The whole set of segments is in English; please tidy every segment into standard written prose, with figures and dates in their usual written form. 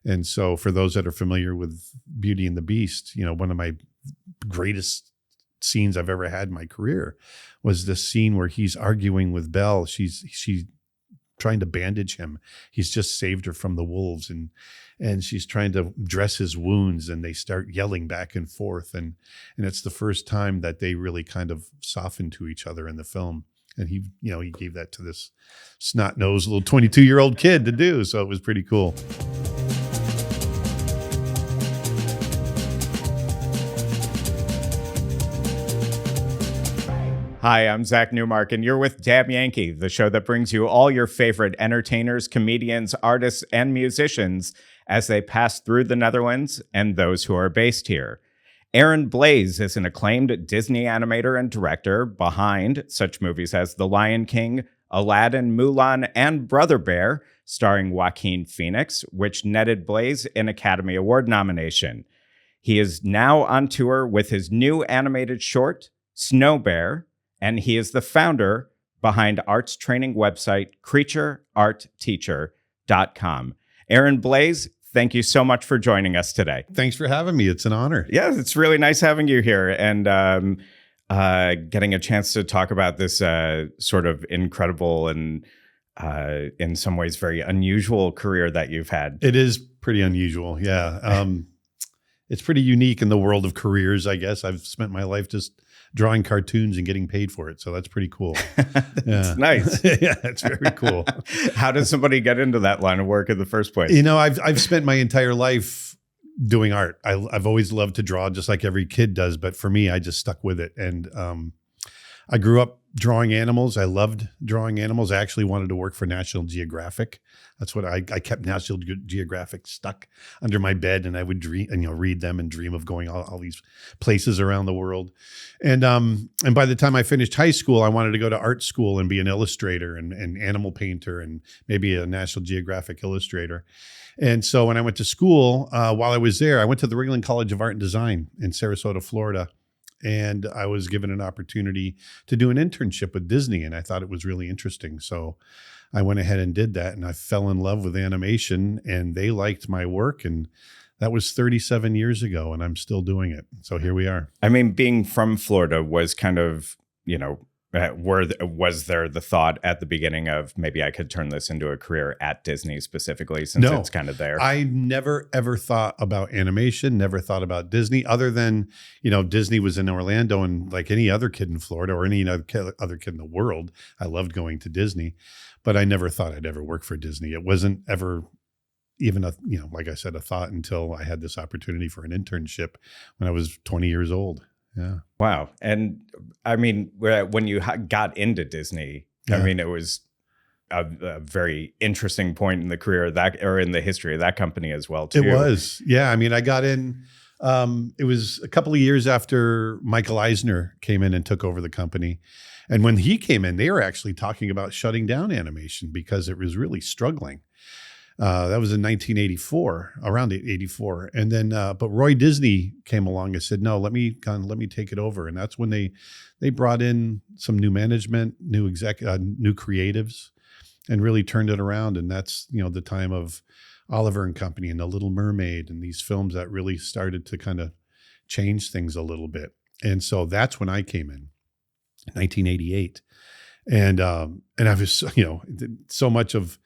And so for those that are familiar with Beauty and the Beast, one of my greatest scenes I've ever had in my career was this scene where he's arguing with Belle. She's trying to bandage him. He's just saved her from the wolves, and she's trying to dress his wounds, and they start yelling back and forth. And it's the first time that they really kind of softened to each other in the film. And he gave that to this snot-nosed little 22-year-old kid to do. So it was pretty cool. Hi, I'm Zack Newmark, and you're with Damn Yankee, the show that brings you all your favorite entertainers, comedians, artists, and musicians as they pass through the Netherlands and those who are based here. Aaron Blaise is an acclaimed Disney animator and director behind such movies as The Lion King, Aladdin, Mulan, and Brother Bear, starring Joaquin Phoenix, which netted Blaise an Academy Award nomination. He is now on tour with his new animated short, Snow Bear, and he is the founder behind arts training website creatureartteacher.com. Aaron Blaise, thank you so much for joining us today. Thanks for having me. It's an honor. Yeah, it's really nice having you here and getting a chance to talk about this sort of incredible and in some ways very unusual career that you've had. It is pretty unusual, yeah. It's pretty unique in the world of careers, I guess. I've spent my life just drawing cartoons and getting paid for it. So that's pretty cool. That's nice. Yeah, it's very cool. How does somebody get into that line of work in the first place? I've spent my entire life doing art. I've always loved to draw, just like every kid does. But for me, I just stuck with it. And I grew up drawing animals. I loved drawing animals. I actually wanted to work for National Geographic. That's what I kept National Geographic stuck under my bed, and I would dream and read them and dream of going all these places around the world. And by the time I finished high school, I wanted to go to art school and be an illustrator and animal painter and maybe a National Geographic illustrator. And so when I went to school, while I was there, I went to the Ringling College of Art and Design in Sarasota, Florida. And I was given an opportunity to do an internship with Disney, and I thought it was really interesting. So I went ahead and did that, and I fell in love with animation, and they liked my work. And that was 37 years ago, and I'm still doing it. So here we are. I mean, being from Florida was kind of, was there the thought at the beginning of maybe I could turn this into a career at Disney specifically, since it's kind of there? I never, ever thought about animation, never thought about Disney, other than, Disney was in Orlando, and like any other kid in Florida or any other kid in the world, I loved going to Disney, but I never thought I'd ever work for Disney. It wasn't ever even like I said, a thought until I had this opportunity for an internship when I was 20 years old. Yeah. Wow. And I mean, when you got into Disney, I mean, it was a very interesting point in the career in the history of that company as well, too. It was. Yeah. I mean, I got in, it was a couple of years after Michael Eisner came in and took over the company. And when he came in, they were actually talking about shutting down animation because it was really struggling. That was in 1984, around 84. And then, but Roy Disney came along and said, no, let me take it over. And that's when they brought in some new management, new creatives, and really turned it around. And that's, the time of Oliver and Company and The Little Mermaid and these films that really started to kind of change things a little bit. And so that's when I came in 1988. And I was, so much of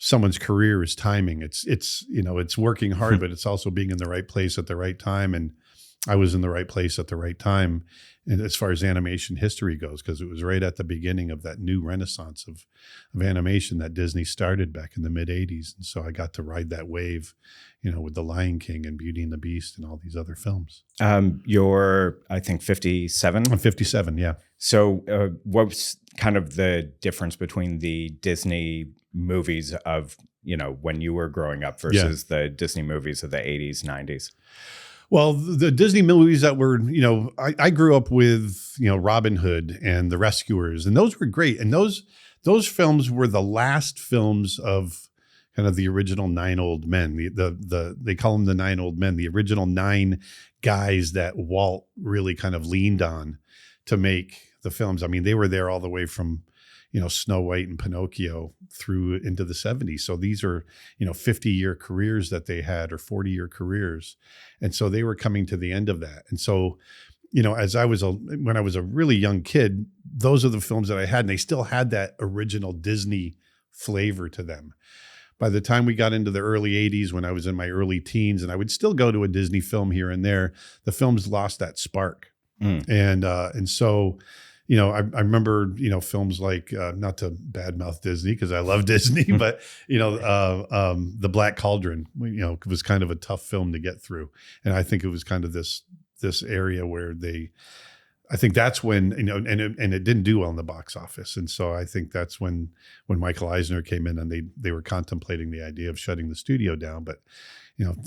someone's career is timing. It's working hard, but it's also being in the right place at the right time. And I was in the right place at the right time. And as far as animation history goes, because it was right at the beginning of that new renaissance of animation that Disney started back in the mid 80s. And so I got to ride that wave, with The Lion King and Beauty and the Beast and all these other films. You're, I think, 57? I'm 57, yeah. So what's kind of the difference between the Disney movies of, when you were growing up versus the Disney movies of the 80s, 90s? Well, the Disney movies that were, I grew up with, Robin Hood and The Rescuers, and those were great. And those films were the last films of kind of the original 9 old men. They call them the 9 old men, the original 9 guys that Walt really kind of leaned on to make the films. I mean, they were there all the way from, Snow White and Pinocchio through into the 70s. So these are, 50-year careers that they had, or 40-year careers. And so they were coming to the end of that. And so, when I was a really young kid, those are the films that I had, and they still had that original Disney flavor to them. By the time we got into the early 80s, when I was in my early teens, and I would still go to a Disney film here and there, the films lost that spark. And so, I remember, films like, not to badmouth Disney because I love Disney, but, The Black Cauldron, it was kind of a tough film to get through. And I think it was kind of this area where I think that's when, and it didn't do well in the box office. And so I think that's when Michael Eisner came in, and they were contemplating the idea of shutting the studio down. But,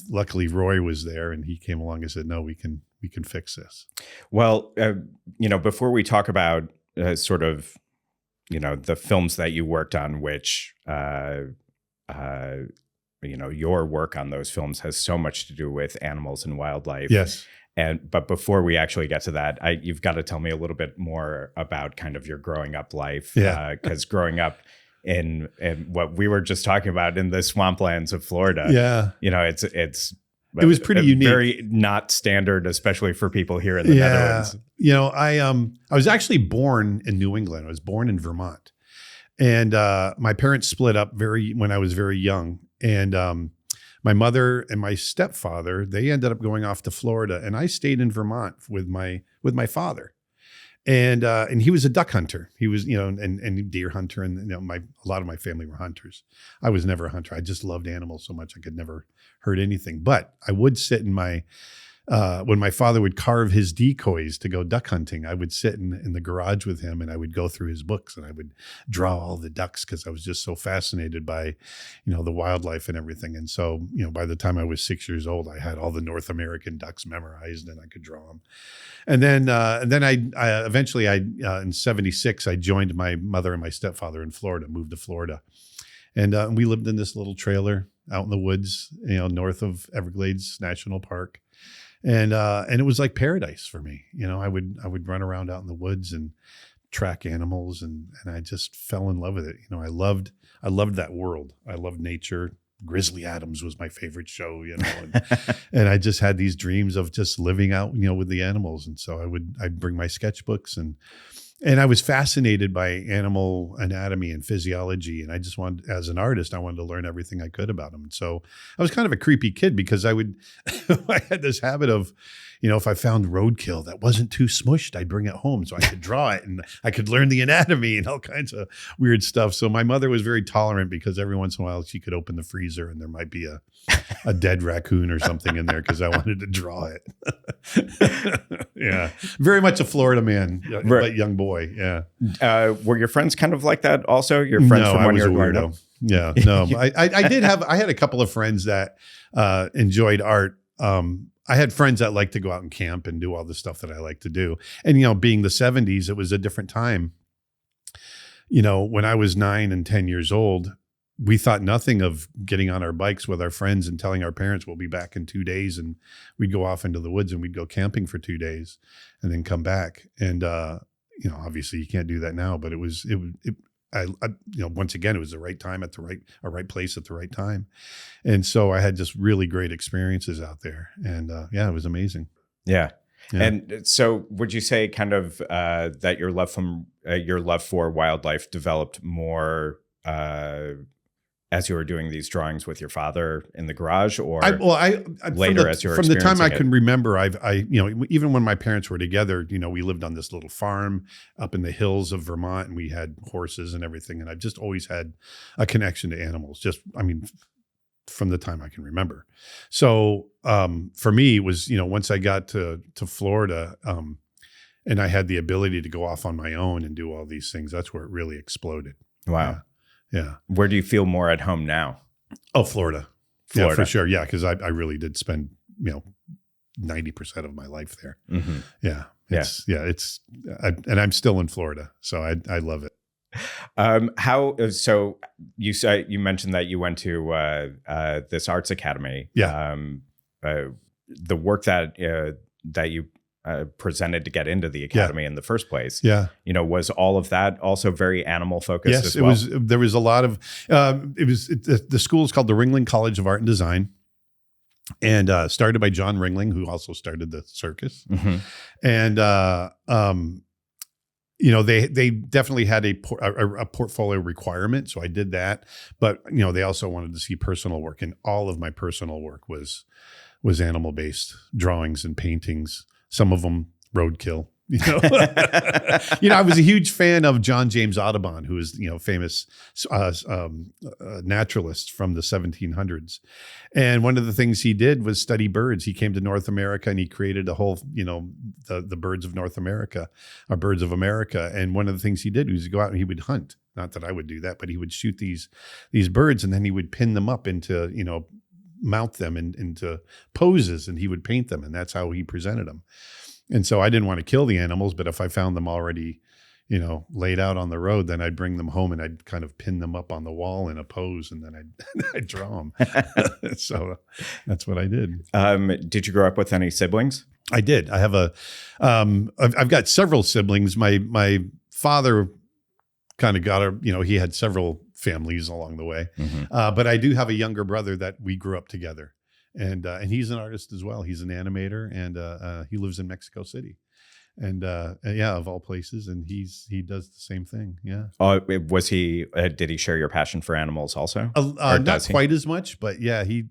luckily Roy was there, and he came along and said, no, we can fix this. Well, before we talk about sort of, the films that you worked on, which, your work on those films has so much to do with animals and wildlife. Yes. But before we actually get to that, you've got to tell me a little bit more about kind of your growing up life. Yeah. Because growing up in what we were just talking about in the swamplands of Florida, it was pretty unique, very not standard, especially for people here in the Netherlands. I was actually born in New England. I was born in Vermont, and my parents split up when I was very young, and my mother and my stepfather, they ended up going off to Florida, and I stayed in Vermont with my father. And he was a duck hunter. He was, and deer hunter, and a lot of my family were hunters. I was never a hunter. I just loved animals so much I could never hurt anything. But I would sit in when my father would carve his decoys to go duck hunting, I would sit in the garage with him, and I would go through his books, and I would draw all the ducks because I was just so fascinated by, the wildlife and everything. And so, by the time I was 6 years old, I had all the North American ducks memorized, and I could draw them. And then I eventually in 76, I joined my mother and my stepfather in Florida, moved to Florida. And we lived in this little trailer out in the woods, north of Everglades National Park. And it was like paradise for me. I would run around out in the woods and track animals, and I just fell in love with it. I loved that world. I loved nature. Grizzly Adams was my favorite show, and I just had these dreams of just living out, with the animals. And so I'd bring my sketchbooks, and I was fascinated by animal anatomy and physiology. And I just wanted, as an artist, I wanted to learn everything I could about them. And so I was kind of a creepy kid because I had this habit of, if I found roadkill that wasn't too smushed, I'd bring it home so I could draw it, and I could learn the anatomy and all kinds of weird stuff. So my mother was very tolerant because every once in a while she could open the freezer and there might be a dead raccoon or something in there because I wanted to draw it. Yeah. Very much a Florida man, but young boy. Yeah. Were your friends kind of like that also? Your friends from when you were growing up? Yeah. No, I had a couple of friends that enjoyed art. I had friends that liked to go out and camp and do all the stuff that I like to do. And, being the 70s, it was a different time. When I was 9 and 10 years old, we thought nothing of getting on our bikes with our friends and telling our parents we'll be back in 2 days. And we'd go off into the woods and we'd go camping for 2 days and then come back. And, obviously you can't do that now, but once again, it was the right time at the right place at the right time. And so I had just really great experiences out there, and it was amazing. Yeah. And so would you say kind of that your love for wildlife developed more as you were doing these drawings with your father in the garage, or later as you were from the time I can it? remember, even when my parents were together, we lived on this little farm up in the hills of Vermont, and we had horses and everything. And I've just always had a connection to animals, from the time I can remember. So for me, it was, once I got to Florida, and I had the ability to go off on my own and do all these things, that's where it really exploded. Wow. Yeah. Where do you feel more at home now? Oh, Florida. Yeah, for sure. Yeah, because I really did spend 90% of my life there. Mm-hmm. Yeah. And I'm still in Florida, so I love it. So you mentioned that you went to this arts academy. Yeah. The work that you presented to get into the academy in the first place. Yeah. Was all of that also very animal focused as well? Yes, it was. There was a lot of. The school is called the Ringling College of Art and Design, and started by John Ringling, who also started the circus. Mm-hmm. And they definitely had a portfolio requirement, so I did that. But they also wanted to see personal work, and all of my personal work was animal based drawings and paintings. Some of them roadkill. I was a huge fan of John James Audubon, who is famous naturalist from the 1700s. And one of the things he did was study birds. He came to North America and he created a whole, the birds of North America, or birds of America. And one of the things he did was go out and he would hunt. Not that I would do that, but he would shoot these birds, and then he would pin them up into, mount them into poses, and he would paint them, and that's how he presented them. And so I didn't want to kill the animals, but if I found them already, laid out on the road, then I'd bring them home and I'd kind of pin them up on the wall in a pose, and then I'd draw them. So that's what I did. Did you grow up with any siblings? I did. I have I've got several siblings. My father kind of he had several families along the way. Mm-hmm. But I do have a younger brother that we grew up together. And he's an artist as well. He's an animator, and he lives in Mexico City, and of all places. And he does the same thing. Yeah. Was he? Did he share your passion for animals also? Not quite as much, but yeah, he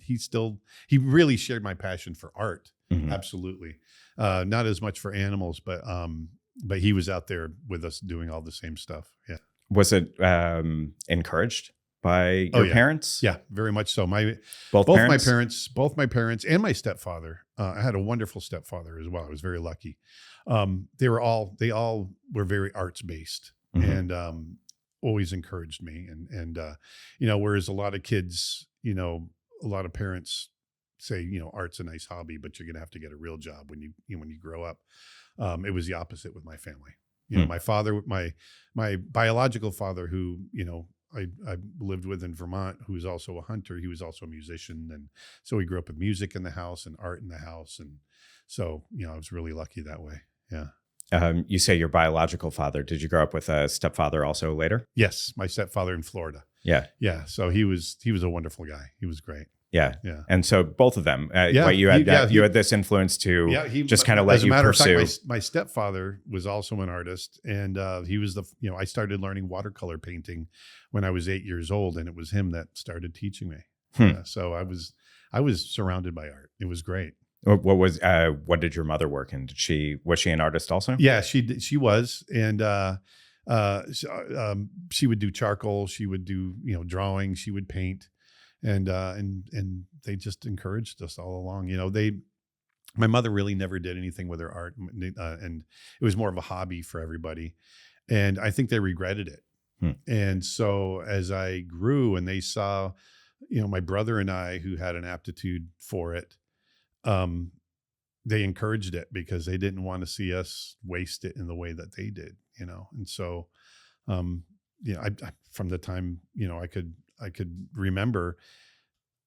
really shared my passion for art. Mm-hmm. Absolutely. Not as much for animals, but he was out there with us doing all the same stuff. Yeah. Was it encouraged by your parents? Yeah, very much so. Both my parents and my stepfather. I had a wonderful stepfather as well. I was very lucky. They all were very arts based, mm-hmm. and always encouraged me. And whereas a lot of kids, a lot of parents say, art's a nice hobby, but you're going to have to get a real job when you grow up. It was the opposite with my family. My father, my biological father, who I lived with in Vermont, who was also a hunter. He was also a musician. And so we grew up with music in the house and art in the house. And so, I was really lucky that way. Yeah. You say your biological father. Did you grow up with a stepfather also later? Yes. My stepfather in Florida. Yeah. Yeah. So he was a wonderful guy. He was great. Yeah. Yeah. And so both of them, you had this influence to just kind of let you pursue. As a matter of fact, my stepfather was also an artist, and he was I started learning watercolor painting when I was 8 years old, and it was him that started teaching me. So I was surrounded by art. It was great. What did your mother work in? Was she an artist also? Yeah, she was. And she would do charcoal, she would do, drawing, she would paint. And they just encouraged us all along. My mother really never did anything with her art, and it was more of a hobby for everybody. And I think they regretted it. And so as I grew and they saw, my brother and I, who had an aptitude for it, they encouraged it because they didn't want to see us waste it in the way that they did, And so, I from the time, I could remember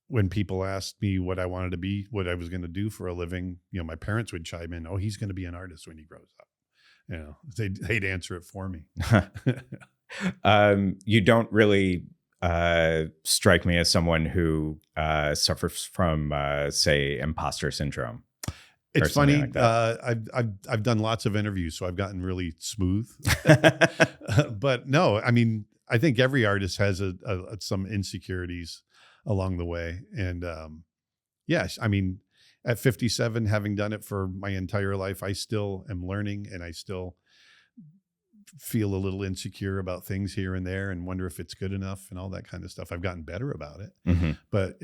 when people asked me what I wanted to be, what I was going to do for a living, my parents would chime in, "Oh, he's going to be an artist when he grows up." They'd answer it for me. You don't really strike me as someone who suffers from, say, imposter syndrome. It's funny. Like I've done lots of interviews, so I've gotten really smooth. But no, I think every artist has some insecurities along the way. And yes, at 57, having done it for my entire life, I still am learning, and I still feel a little insecure about things here and there and wonder if it's good enough and all that kind of stuff. I've gotten better about it. Mm-hmm. But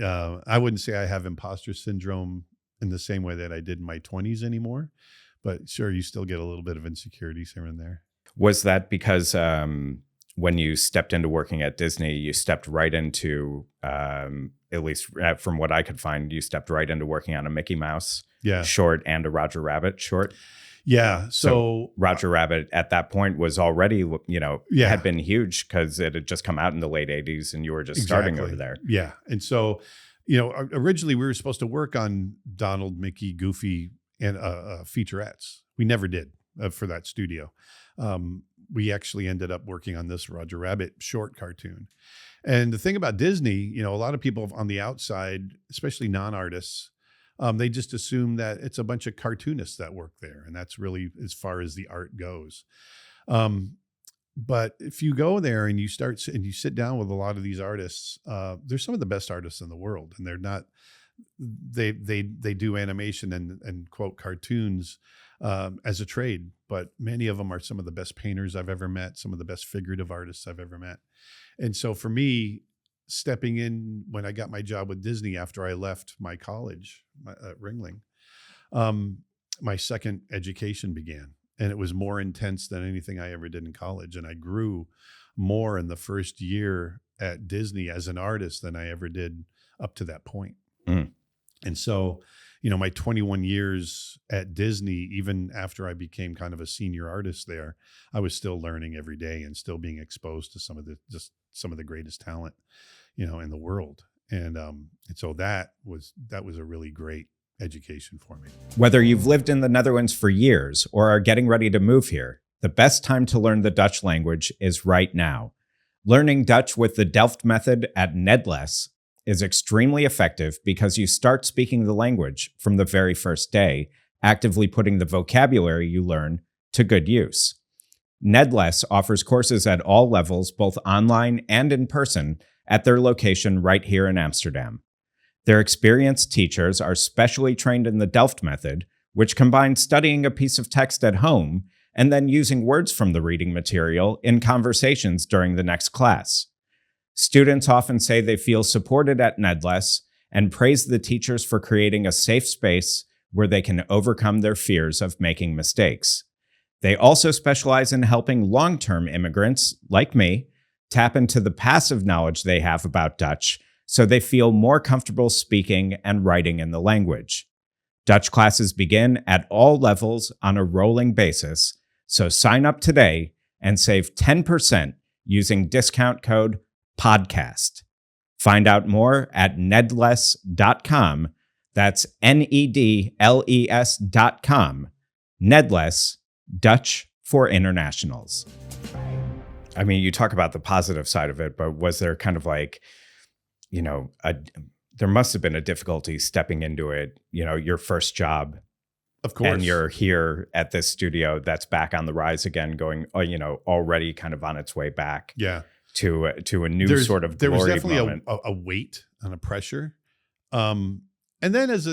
I wouldn't say I have imposter syndrome in the same way that I did in my 20s anymore. But sure, you still get a little bit of insecurities here and there. Was that because when you stepped into working at Disney, you stepped right into, at least from what I could find, you stepped right into working on a Mickey Mouse short and a Roger Rabbit short? Yeah. So Roger Rabbit at that point was already, had been huge because it had just come out in the late 80s and you were just starting over there. Yeah. And so, originally we were supposed to work on Donald, Mickey, Goofy and featurettes. We never did for that studio. We actually ended up working on this Roger Rabbit short cartoon. And the thing about Disney, you know, a lot of people on the outside, especially non-artists, they just assume that it's a bunch of cartoonists that work there. And that's really as far as the art goes. But if you go there and you sit down with a lot of these artists, they're some of the best artists in the world. And they're not, they do animation and quote cartoons as a trade, but many of them are some of the best painters I've ever met, some of the best figurative artists I've ever met. And so for me, stepping in when I got my job with Disney after I left my college at Ringling, my second education began, and it was more intense than anything I ever did in college. And I grew more in the first year at Disney as an artist than I ever did up to that point. Mm. And so, you know, my 21 years at Disney, even after I became kind of a senior artist there, I was still learning every day and still being exposed to some of the greatest talent, you know, in the world. And so that was a really great education for me. Whether you've lived in the Netherlands for years or are getting ready to move here, the best time to learn the Dutch language is right now. Learning Dutch with the Delft method at Nedles is extremely effective because you start speaking the language from the very first day, actively putting the vocabulary you learn to good use. Nedles offers courses at all levels, both online and in person, at their location right here in Amsterdam. Their experienced teachers are specially trained in the Delft method, which combines studying a piece of text at home and then using words from the reading material in conversations during the next class. Students often say they feel supported at Nedles and praise the teachers for creating a safe space where they can overcome their fears of making mistakes. They also specialize in helping long-term immigrants, like me, tap into the passive knowledge they have about Dutch so they feel more comfortable speaking and writing in the language. Dutch classes begin at all levels on a rolling basis, so sign up today and save 10% using discount code PODCAST. Find out more at nedles.com. That's NEDLES.com. Nedles, Dutch for internationals. I mean, you talk about the positive side of it, but was there kind of like, you know, there must have been a difficulty stepping into it, you know, your first job. Of course. And you're here at this studio that's back on the rise again, going, you know, already kind of on its way back. Yeah. To a new sort of glory. There was definitely moment. a weight and a pressure. And then as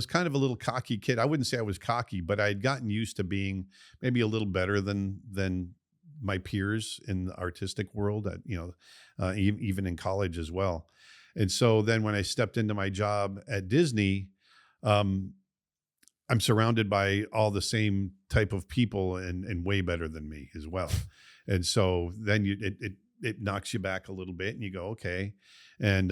kind of a little cocky kid, I wouldn't say I was cocky, but I had gotten used to being maybe a little better than my peers in the artistic world, at, you know, even in college as well. And so then when I stepped into my job at Disney, I'm surrounded by all the same type of people and way better than me as well. And so then it knocks you back a little bit and you go, okay. And,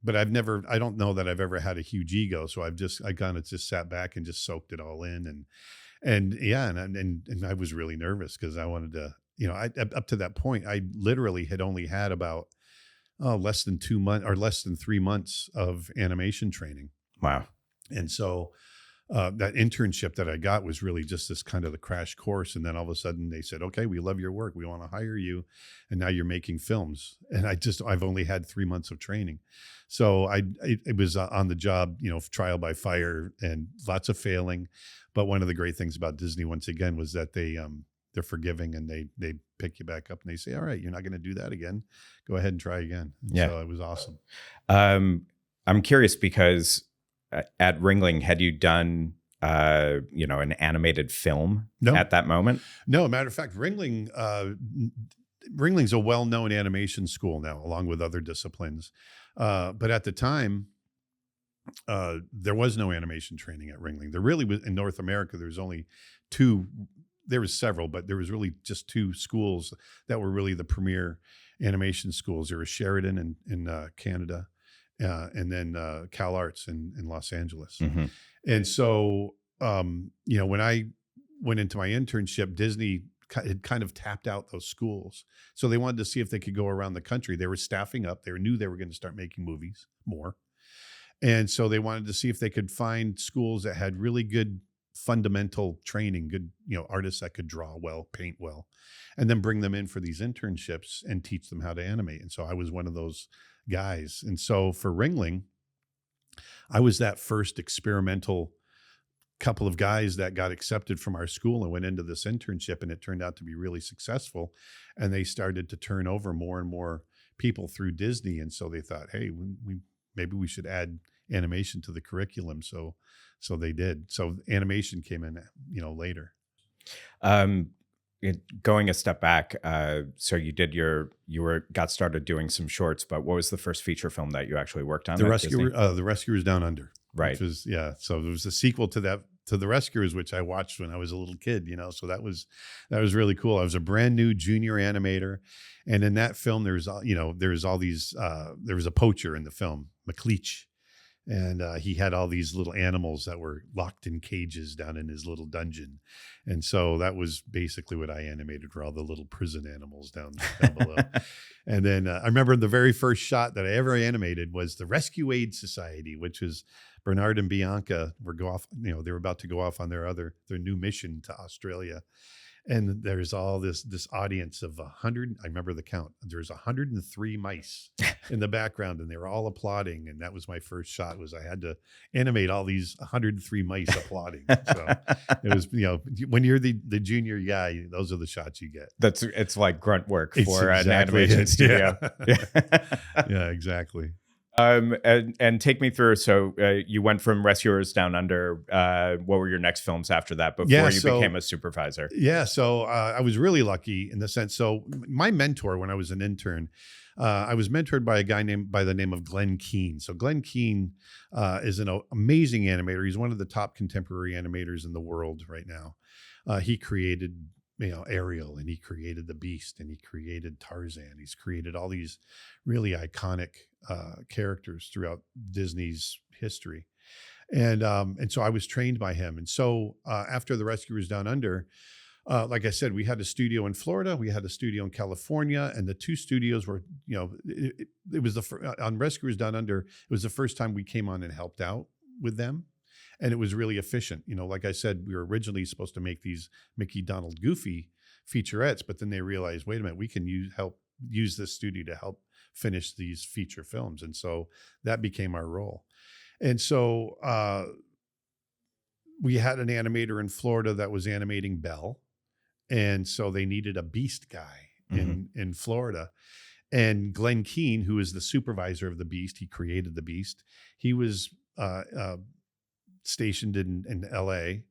but I don't know that I've ever had a huge ego. So I kind of just sat back and just soaked it all in. And I was really nervous because I wanted to, you know, up to that point, I literally had only had about less than 2 months or less than 3 months of animation training. Wow. And so that internship that I got was really just this kind of the crash course. And then all of a sudden they said, okay, we love your work. We want to hire you. And now you're making films. And I've only had 3 months of training. So it was on the job, you know, trial by fire and lots of failing. But one of the great things about Disney, once again, was that they're forgiving and they pick you back up and they say, all right, you're not going to do that again. Go ahead and try again. And yeah. So it was awesome. I'm curious because at Ringling, had you done, you know, an animated film at that moment? No, matter of fact, Ringling's a well-known animation school now, along with other disciplines. But at the time, there was no animation training at Ringling. There really was in North America. There's only two. There was several, but there was really just two schools that were really the premier animation schools. There was Sheridan in Canada, and then Cal Arts in Los Angeles. Mm-hmm. And so, you know, when I went into my internship, Disney had kind of tapped out those schools. So they wanted to see if they could go around the country. They were staffing up. They knew they were going to start making movies more. And so they wanted to see if they could find schools that had really good fundamental training, good, artists that could draw well, paint well, and then bring them in for these internships and teach them how to animate. And so I was one of those guys. And so for Ringling, I was that first experimental couple of guys that got accepted from our school and went into this internship, and it turned out to be really successful. And they started to turn over more and more people through Disney. And so they thought, hey, maybe we should add animation to the curriculum. So they did. So animation came in, later. Going a step back, so you got started doing some shorts, but what was the first feature film that you actually worked on? The Rescuers Down Under. Right. Which was, so there was a sequel to that, to The Rescuers, which I watched when I was a little kid, so that was really cool. I was a brand new junior animator. And in that film, there was all these, there was a poacher in the film, McLeach. And he had all these little animals that were locked in cages down in his little dungeon. And so that was basically what I animated, were all the little prison animals down below. And then I remember the very first shot that I ever animated was the Rescue Aid Society, which was Bernard and Bianca they were about to go off on their new mission to Australia. And there's all this audience of 100. I remember the count. There's 103 mice in the background, and they were all applauding. And that was my first shot. Was I had to animate all these 103 mice applauding. So it was, when you're the junior guy, those are the shots you get. It's like grunt work for an animation studio. Yeah, exactly. And take me through. So you went from Rescuers Down Under. What were your next films after that before you became a supervisor? Yeah, so I was really lucky in the sense. So my mentor when I was an intern, I was mentored by a guy by the name of Glenn Keane. So Glenn Keane is an amazing animator. He's one of the top contemporary animators in the world right now. He created Ariel, and he created the Beast, and he created Tarzan. He's created all these really iconic characters throughout Disney's history. And so I was trained by him. And so after The Rescuers Down Under, like I said, we had a studio in Florida, we had a studio in California, and the two studios were, it was on Rescuers Down Under, it was the first time we came on and helped out with them. And it was really efficient. Like I said, we were originally supposed to make these Mickey, Donald, Goofy featurettes, but then they realized, wait a minute, we can use this studio to help finish these feature films. And so that became our role. And so we had an animator in Florida that was animating Belle. And so they needed a Beast guy in Florida. And Glenn Keane, who is the supervisor of the Beast, he created the Beast. He was stationed in LA,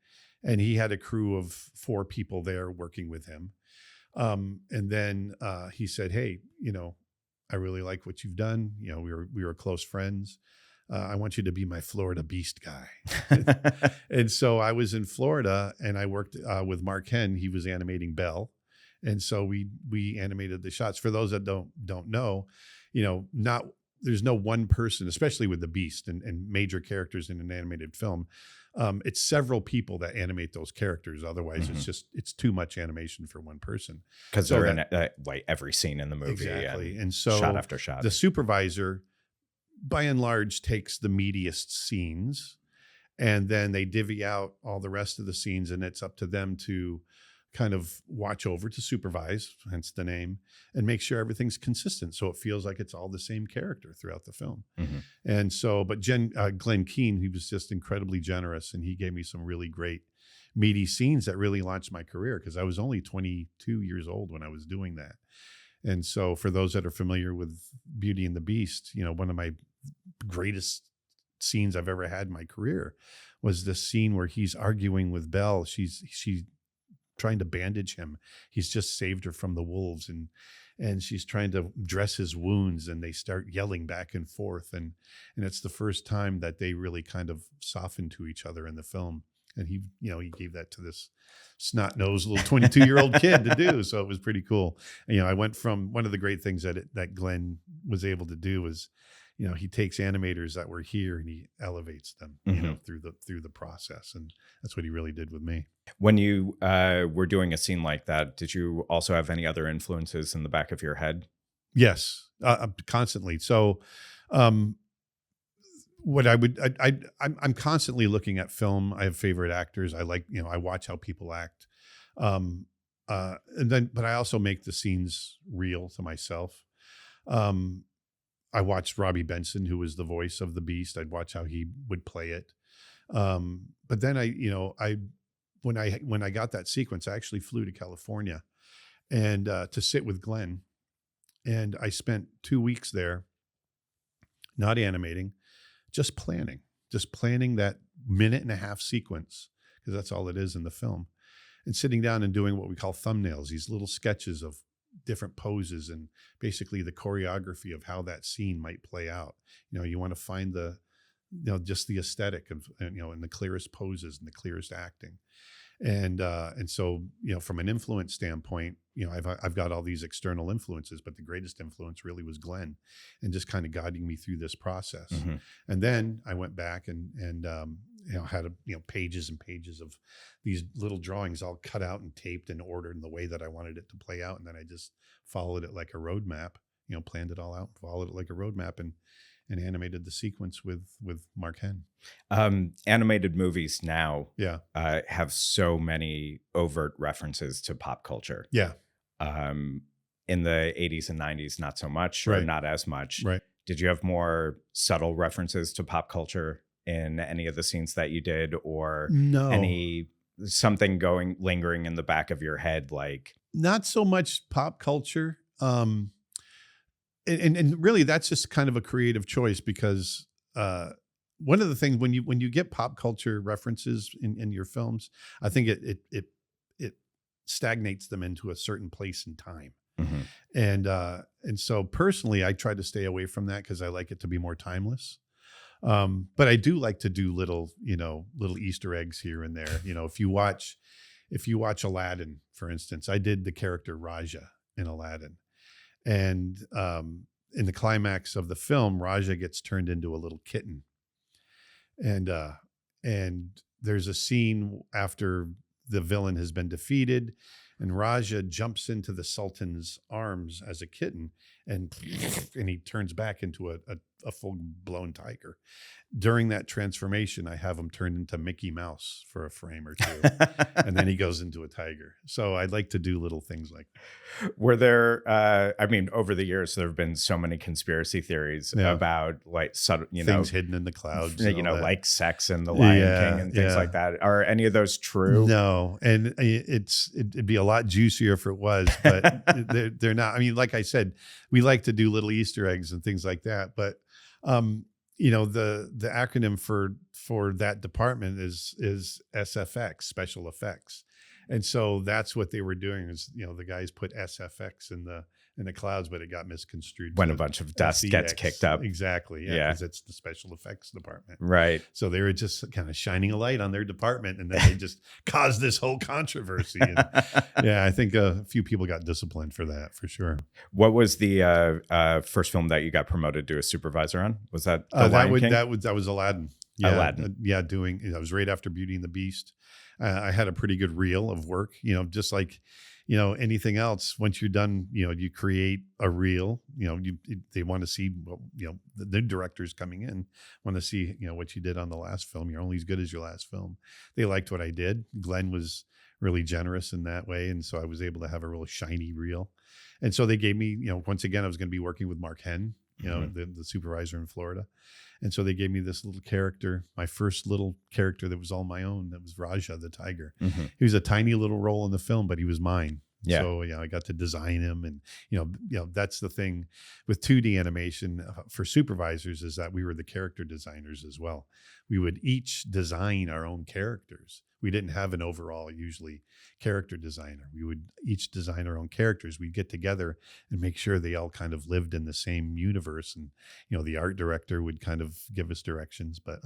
and he had a crew of 4 people there working with him. And then he said, hey, I really like what you've done. We were close friends. I want you to be my Florida Beast guy. And so I was in Florida, and I worked with Mark Henn. He was animating Belle. And so we animated the shots. For those that don't know, there's no one person, especially with the Beast and major characters in an animated film. It's several people that animate those characters. Otherwise, it's too much animation for one person. Because they're in every scene in the movie. Exactly. And so shot after shot. The supervisor, by and large, takes the meatiest scenes, and then they divvy out all the rest of the scenes, and it's up to them to kind of watch over, to supervise, hence the name, and make sure everything's consistent, so it feels like it's all the same character throughout the film. And so, but Glenn Keane, he was just incredibly generous, and he gave me some really great meaty scenes that really launched my career, because I was only 22 years old when I was doing that. And so for those that are familiar with Beauty and the Beast, one of my greatest scenes I've ever had in my career was this scene where he's arguing with Belle. She's trying to bandage him. He's just saved her from the wolves, and she's trying to dress his wounds, and they start yelling back and forth. And it's the first time that they really kind of softened to each other in the film. And he gave that to this snot-nosed little 22-year-old kid to do. So it was pretty cool. And, I went from one of the great things that Glenn was able to do was, he takes animators that were here and he elevates them, through the process. And that's what he really did with me. When you were doing a scene like that, did you also have any other influences in the back of your head? Yes, constantly. So what I would, I'm constantly looking at film. I have favorite actors. I like, I watch how people act. And then, but I also make the scenes real to myself. I watched Robbie Benson, who was the voice of the Beast. I'd watch how he would play it. But then when I got that sequence, I actually flew to California and to sit with Glenn. And I spent 2 weeks there, not animating, just planning that 1.5-minute sequence, because that's all it is in the film, and sitting down and doing what we call thumbnails, these little sketches of different poses and basically the choreography of how that scene might play out. You want to find just the aesthetic of, and the clearest poses and the clearest acting. And so, from an influence standpoint, I've got all these external influences, but the greatest influence really was Glenn, and just kind of guiding me through this process. Mm-hmm. And then I went back and had pages and pages of these little drawings all cut out and taped and ordered in the way that I wanted it to play out. And then I just followed it like a roadmap, planned it all out, followed it like a roadmap, and animated the sequence with Mark Henn. Animated movies now Yeah. Have so many overt references to pop culture. Yeah. In the 80s and 90s, not so much, or Right. not as much. Right. Did you have more subtle references to pop culture in any of the scenes that you did, or No. something lingering in the back of your head? Like, not so much pop culture. And really that's just kind of a creative choice, because one of the things when you get pop culture references in your films, I think it stagnates them into a certain place in time. mm-hmm. And so personally, I try to stay away from that because I like it to be more timeless. But I do like to do little Easter eggs here and there. If you watch Aladdin, for instance, I did the character Raja in Aladdin. And in the climax of the film, Raja gets turned into a little kitten. And there's a scene after the villain has been defeated, and Raja jumps into the Sultan's arms as a kitten, and he turns back into a full-blown tiger. During that transformation, I have him turned into Mickey Mouse for a frame or two, and then he goes into a tiger. So I'd like to do little things like that. Were there, over the years, there have been so many conspiracy theories about like subtle, things hidden in the clouds, like sex in the Lion King and things like that. Are any of those true? No, and it'd be a lot juicier if it was, but they're not. I mean, like I said, we like to do little Easter eggs and things like that, but the acronym for that department is SFX, special effects. And so that's what they were doing is, the guys put SFX in the clouds, but it got misconstrued. When a bunch of dust gets kicked up. Exactly. Yeah. Because it's the special effects department. Right. So they were just kind of shining a light on their department, and then they just caused this whole controversy. And I think a few people got disciplined for that, for sure. What was the first film that you got promoted to a supervisor on? Was that The Lion King? That was Aladdin. Yeah, Aladdin. That was right after Beauty and the Beast. I had a pretty good reel of work, just like, anything else. Once you're done, you create a reel, they want to see, the new directors coming in want to see, what you did on the last film. You're only as good as your last film. They liked what I did. Glenn was really generous in that way. And so I was able to have a real shiny reel. And so they gave me, once again, I was going to be working with Mark Henn, the supervisor in Florida. And so they gave me this little character, my first little character that was all my own. That was Raja, the tiger. Mm-hmm. He was a tiny little role in the film, but he was mine. Yeah. So, I got to design him. And, that's the thing with 2D animation for supervisors, is that we were the character designers as well. We would each design our own characters. We didn't have an overall, usually, character designer. We would each design our own characters. We'd get together and make sure they all kind of lived in the same universe. And, the art director would kind of give us directions, but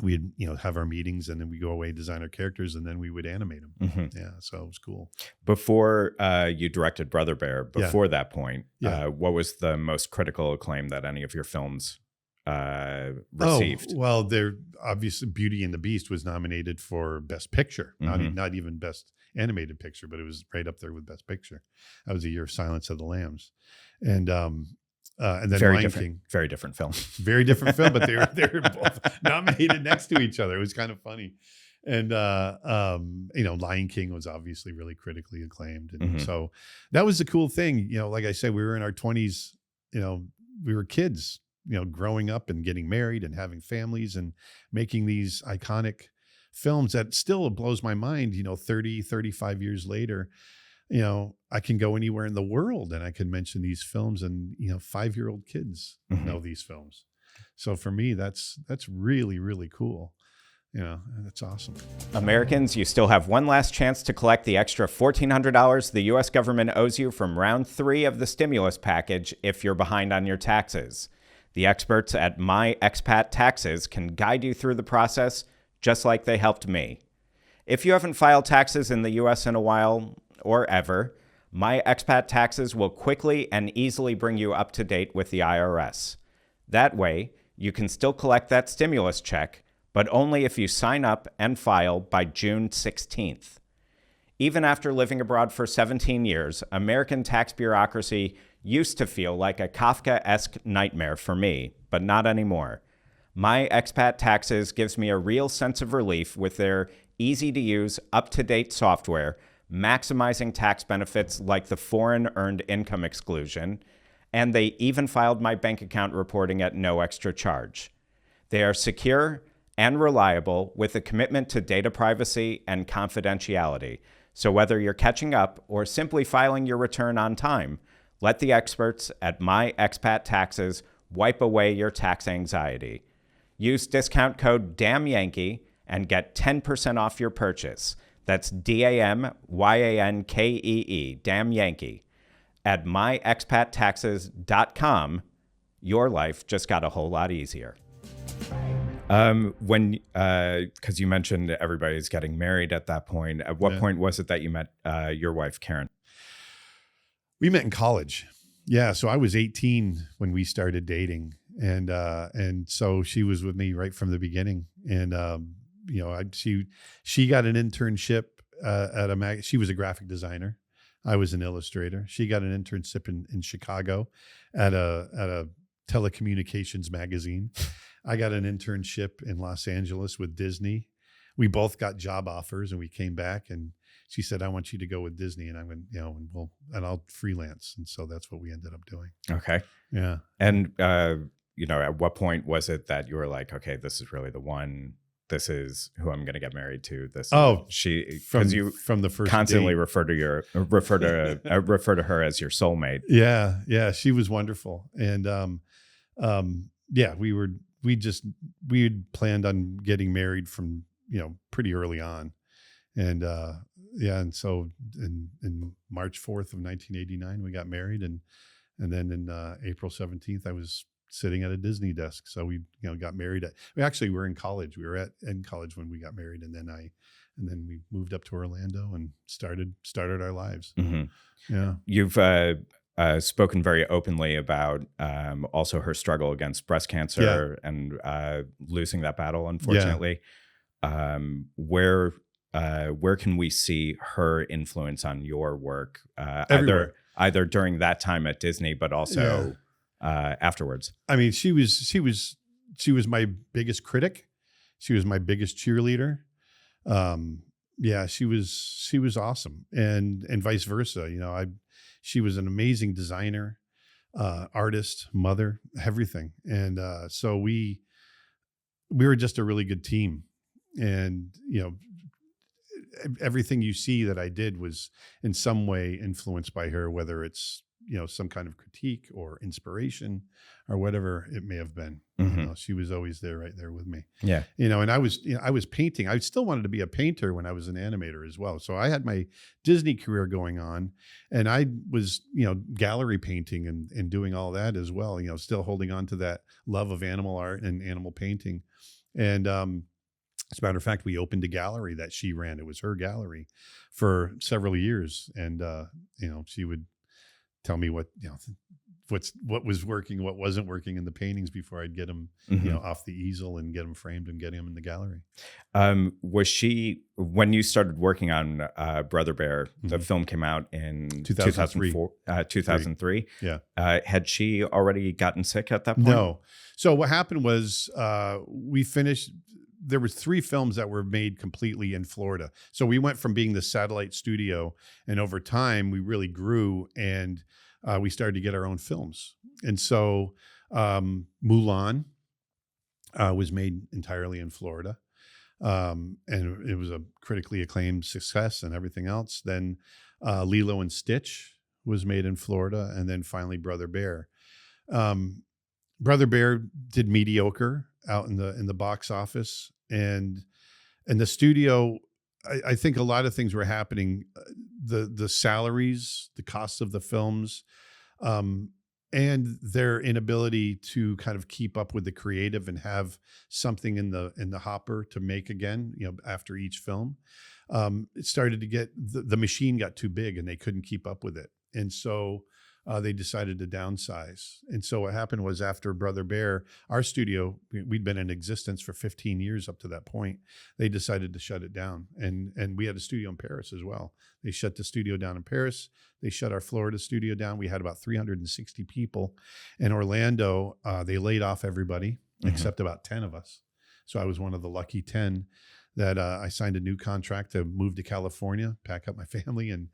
we'd have our meetings, and then we go away, design our characters, and then we would animate them. Mm-hmm. Yeah. So it was cool. Before you directed Brother Bear, before that point, what was the most critical acclaim that any of your films received? Oh, well, they're obviously Beauty and the Beast was nominated for Best Picture, not even Best Animated Picture, but it was right up there with Best Picture. That was a year of Silence of the Lambs. And and then Very Lion different, King. very different film. Very different film, but they were both nominated next to each other. It was kind of funny. And Lion King was obviously really critically acclaimed. And so that was the cool thing. Like I said, we were in our 20s, we were kids, growing up and getting married and having families and making these iconic films that still blows my mind, 30, 35 years later. I can go anywhere in the world and I can mention these films, and 5-year-old kids know these films. So for me, that's really, really cool. That's awesome. Americans, you still have one last chance to collect the extra $1,400 the U.S. government owes you from round 3 of the stimulus package if you're behind on your taxes. The experts at My Expat Taxes can guide you through the process just like they helped me. If you haven't filed taxes in the U.S. in a while or ever, My Expat Taxes will quickly and easily bring you up to date with the IRS. That way, you can still collect that stimulus check, but only if you sign up and file by June 16th. Even after living abroad for 17 years, American tax bureaucracy used to feel like a Kafka-esque nightmare for me, but not anymore. My Expat Taxes gives me a real sense of relief with their easy-to-use, up-to-date software, maximizing tax benefits like the foreign earned income exclusion, and they even filed my bank account reporting at no extra charge. They are secure and reliable with a commitment to data privacy and confidentiality. So whether you're catching up or simply filing your return on time, let the experts at My Expat Taxes wipe away your tax anxiety. Use discount code DAMNYANKEE and get 10% off your purchase. That's DAMYANKEE, Damn Yankee. At myexpattaxes.com, your life just got a whole lot easier. Because you mentioned everybody's getting married at that point. At what point was it that you met your wife, Karen? We met in college. Yeah. So I was 18 when we started dating. And so she was with me right from the beginning. And, she got an internship at she was a graphic designer. I was an illustrator. She got an internship in Chicago at a telecommunications magazine. I got an internship in Los Angeles with Disney. We both got job offers and we came back and she said, I want you to go with Disney. And I went, and I'll freelance. And so that's what we ended up doing. Okay. Yeah. And, at what point was it that you were like, okay, this is really the one, this is who I'm going to get married to. From the first constantly date. refer to her as your soulmate. Yeah. Yeah. She was wonderful. And, we had planned on getting married from, pretty early on. And, and so in March 4th of 1989, we got married. And then in April 17th, I was sitting at a Disney desk. So we, got married we were in college. We were in college when we got married. And then we moved up to Orlando and started our lives. Mm-hmm. Yeah. You've, spoken very openly about also her struggle against breast cancer and losing that battle, unfortunately. Yeah. Where can we see her influence on your work? Either during that time at Disney, but also afterwards. I mean, she was my biggest critic. She was my biggest cheerleader. She was awesome, and vice versa. She was an amazing designer, artist, mother, everything. And so we were just a really good team. And, everything you see that I did was in some way influenced by her, whether it's, some kind of critique or inspiration or whatever it may have been. Mm-hmm. She was always right there with me. Yeah. And I was painting. I still wanted to be a painter when I was an animator as well. So I had my Disney career going on and I was, gallery painting and doing all that as well, still holding on to that love of animal art and animal painting. And, as a matter of fact, we opened a gallery that she ran. It was her gallery for several years. And, she would tell me what, what was working, what wasn't working in the paintings before I'd get them, off the easel and get them framed and get them in the gallery. Was she, when you started working on Brother Bear, the film came out in 2004, 2003. Yeah. Had she already gotten sick at that point? No. So what happened was we finished. There was 3 films that were made completely in Florida. So we went from being the satellite studio, and over time we really grew, and we started to get our own films. And so Mulan was made entirely in Florida. And it was a critically acclaimed success and everything else. Then Lilo and Stitch was made in Florida, and then finally Brother Bear. Brother Bear did mediocre out in the box office, and the studio. I think a lot of things were happening. The salaries, the costs of the films, and their inability to kind of keep up with the creative and have something in the hopper to make again, after each film. It started to get, the machine got too big and they couldn't keep up with it. And so they decided to downsize. And so what happened was, after Brother Bear, our studio, we'd been in existence for 15 years up to that point. They decided to shut it down. And we had a studio in Paris as well. They shut the studio down in Paris. They shut our Florida studio down. We had about 360 people. In Orlando, they laid off everybody except about 10 of us. So I was one of the lucky 10 that I signed a new contract to move to California, pack up my family and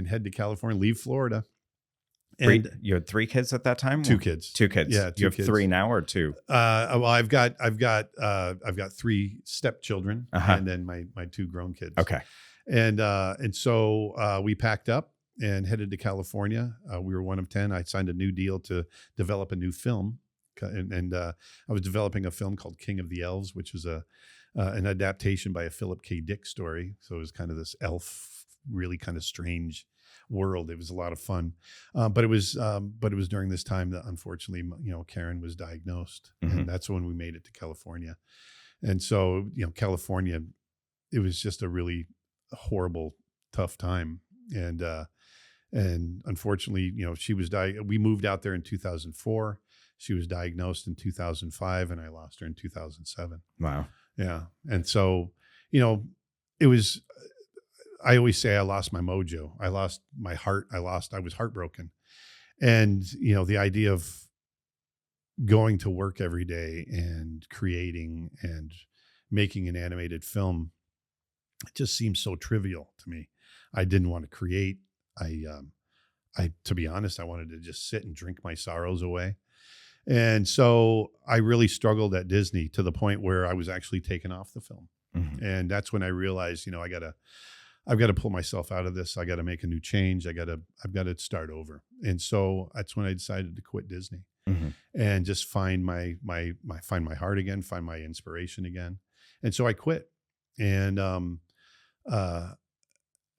head to California, leave Florida. And you had 3 kids at that time? 2 kids. 2 kids. Yeah, you have kids. 3 now or 2? Well, I've got 3 stepchildren, and then my 2 grown kids. Okay. And so we packed up and headed to California. We were one of 10. I signed a new deal to develop a new film, and I was developing a film called King of the Elves, which was an adaptation by a Philip K. Dick story. So it was kind of this elf, really kind of strange world. It was a lot of fun, but it was during this time that, unfortunately, Karen was diagnosed, and that's when we made it to California. And so, California, it was just a really horrible, tough time. And unfortunately, she was we moved out there in 2004. She was diagnosed in 2005, and I lost her in 2007. Wow. Yeah. And so, it was, I always say I lost my mojo. I lost my heart. I was heartbroken. And, the idea of going to work every day and creating and making an animated film, it just seemed so trivial to me. I didn't want to create. To be honest, I wanted to just sit and drink my sorrows away. And so I really struggled at Disney, to the point where I was actually taken off the film. And that's when I realized, I've got to pull myself out of this. I got to make a new change. I've got to start over. And so that's when I decided to quit Disney and just find my heart again, find my inspiration again. And so I quit. And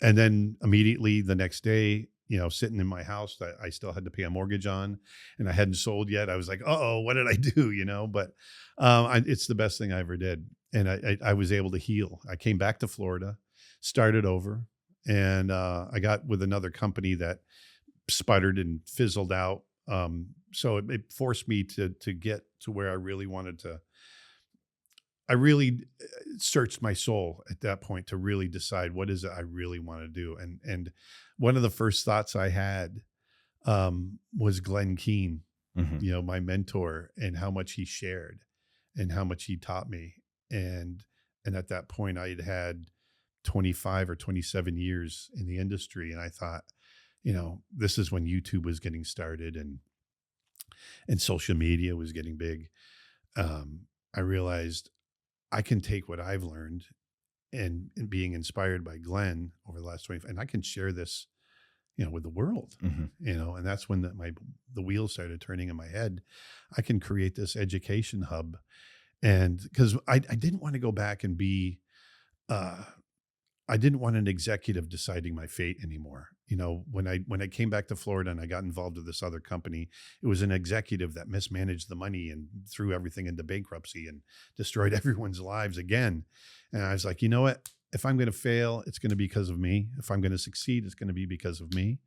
then immediately the next day, sitting in my house that I still had to pay a mortgage on, and I hadn't sold yet. I was like, "Uh-oh, what did I do?" But it's the best thing I ever did. And I was able to heal. I came back to Florida, started over, and I got with another company that sputtered and fizzled out. So it forced me to get to where I really wanted to. I really searched my soul at that point to really decide what is it I really want to do. And one of the first thoughts I had was Glenn Keane, my mentor, and how much he shared and how much he taught me. And at that point I had 25 or 27 years in the industry. And I thought, this is when YouTube was getting started and social media was getting big. I realized I can take what I've learned and being inspired by Glenn over the last 25, and I can share this, with the world, and that's when the wheels started turning in my head. I can create this education hub. And because I didn't want to go back and be, I didn't want an executive deciding my fate anymore. When I came back to Florida and I got involved with this other company, it was an executive that mismanaged the money and threw everything into bankruptcy and destroyed everyone's lives again. And I was like, you know what? If I'm going to fail, it's going to be because of me. If I'm going to succeed, it's going to be because of me.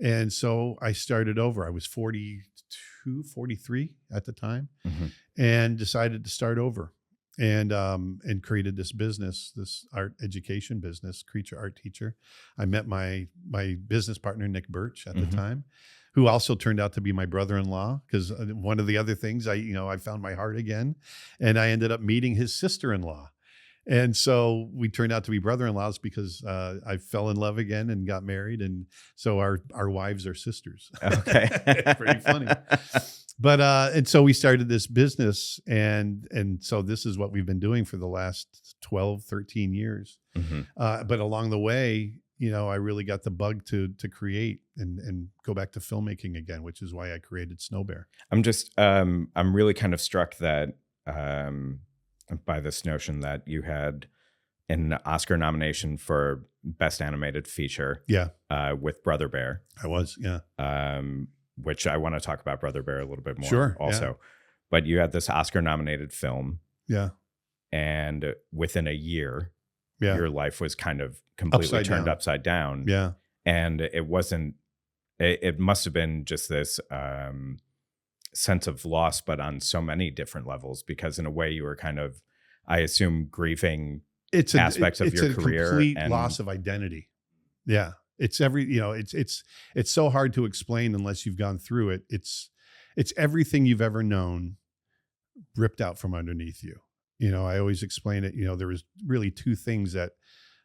And so I started over. I was 42, 43 at the time, Mm-hmm. and decided to start over, and created this business, this art education business, Creature Art Teacher. I met my business partner, Nick Birch, at the Mm-hmm. time, who also turned out to be my brother-in-law, because one of the other things, I found my heart again, and I ended up meeting his sister-in-law. And so we turned out to be brother-in-laws because I fell in love again and got married, and so our wives are sisters. Okay. It's pretty funny. But and so we started this business, and so this is what we've been doing for the last 12, 13 years. Mm-hmm. But along the way, I really got the bug to create and go back to filmmaking again, which is why I created Snow Bear. I'm really kind of struck that by this notion that you had an Oscar nomination for Best Animated Feature. Yeah, with Brother Bear. I was. Yeah, which I want to talk about Brother Bear a little bit more. Sure, also. yeah. But you had this Oscar nominated film. Yeah. And within a year, yeah, your life was kind of completely turned down. upside down. Yeah. And it must have been just this sense of loss, but on so many different levels, because in a way you were kind of, I assume, grieving aspects of your career. It's a complete loss of identity. Yeah. It's it's so hard to explain unless you've gone through it. It's everything you've ever known ripped out from underneath you. I always explain it. There was really two things that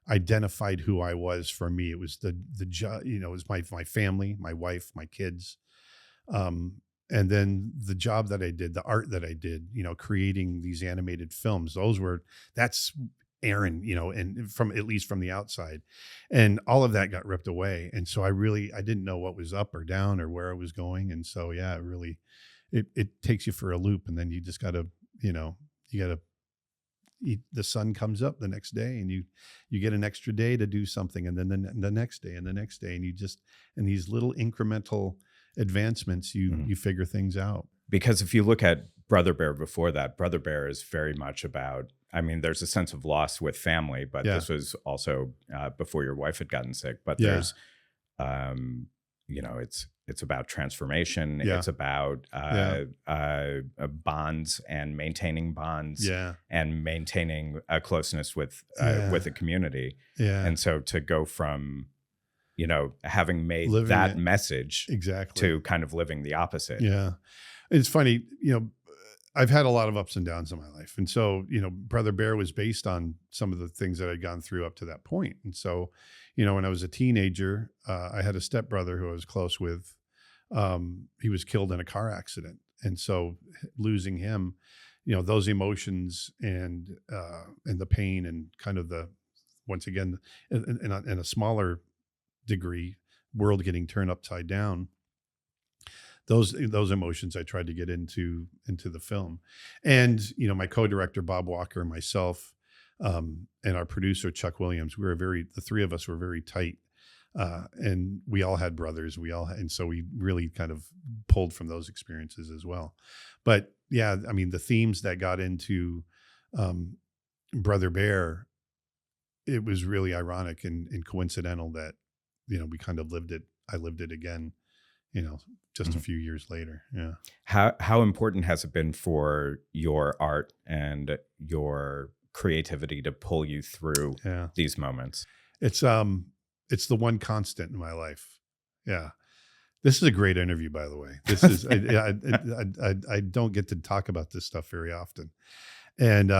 identified who I was for me. It was the job, it was my family, my wife, my kids. And then the job that I did, the art that I did, creating these animated films, that's Aaron, and at least from the outside, and all of that got ripped away. And so I didn't know what was up or down or where I was going. And so, yeah, it really, it takes you for a loop, and then you just gotta, the sun comes up the next day, and you get an extra day to do something. And then the next day and the next day, and and these little incremental advancements, you figure things out. Because if you look at Brother Bear before that, Brother Bear is very much about, there's a sense of loss with family, but this was also before your wife had gotten sick. But there's, it's about transformation. Yeah. It's about bonds and maintaining bonds, and maintaining a closeness with the community. Yeah. And so to go from, having made living that message exactly to kind of living the opposite. Yeah. It's funny, I've had a lot of ups and downs in my life. And so, Brother Bear was based on some of the things that I'd gone through up to that point. And so, when I was a teenager, I had a stepbrother who I was close with. He was killed in a car accident. And so losing him, those emotions and the pain, and kind of once again, in a smaller degree, world getting turned upside down. Those emotions I tried to get into the film. And, my co-director, Bob Walker, and myself, and our producer, Chuck Williams, the three of us were very tight. And we all had brothers. And so we really kind of pulled from those experiences as well. But yeah, the themes that got into Brother Bear, it was really ironic and coincidental that, we kind of lived it. I lived it again, just a few years later. Yeah. How important has it been for your art and your creativity to pull you through these moments? It's the one constant in my life. Yeah. This is a great interview, by the way. This is, I don't get to talk about this stuff very often. And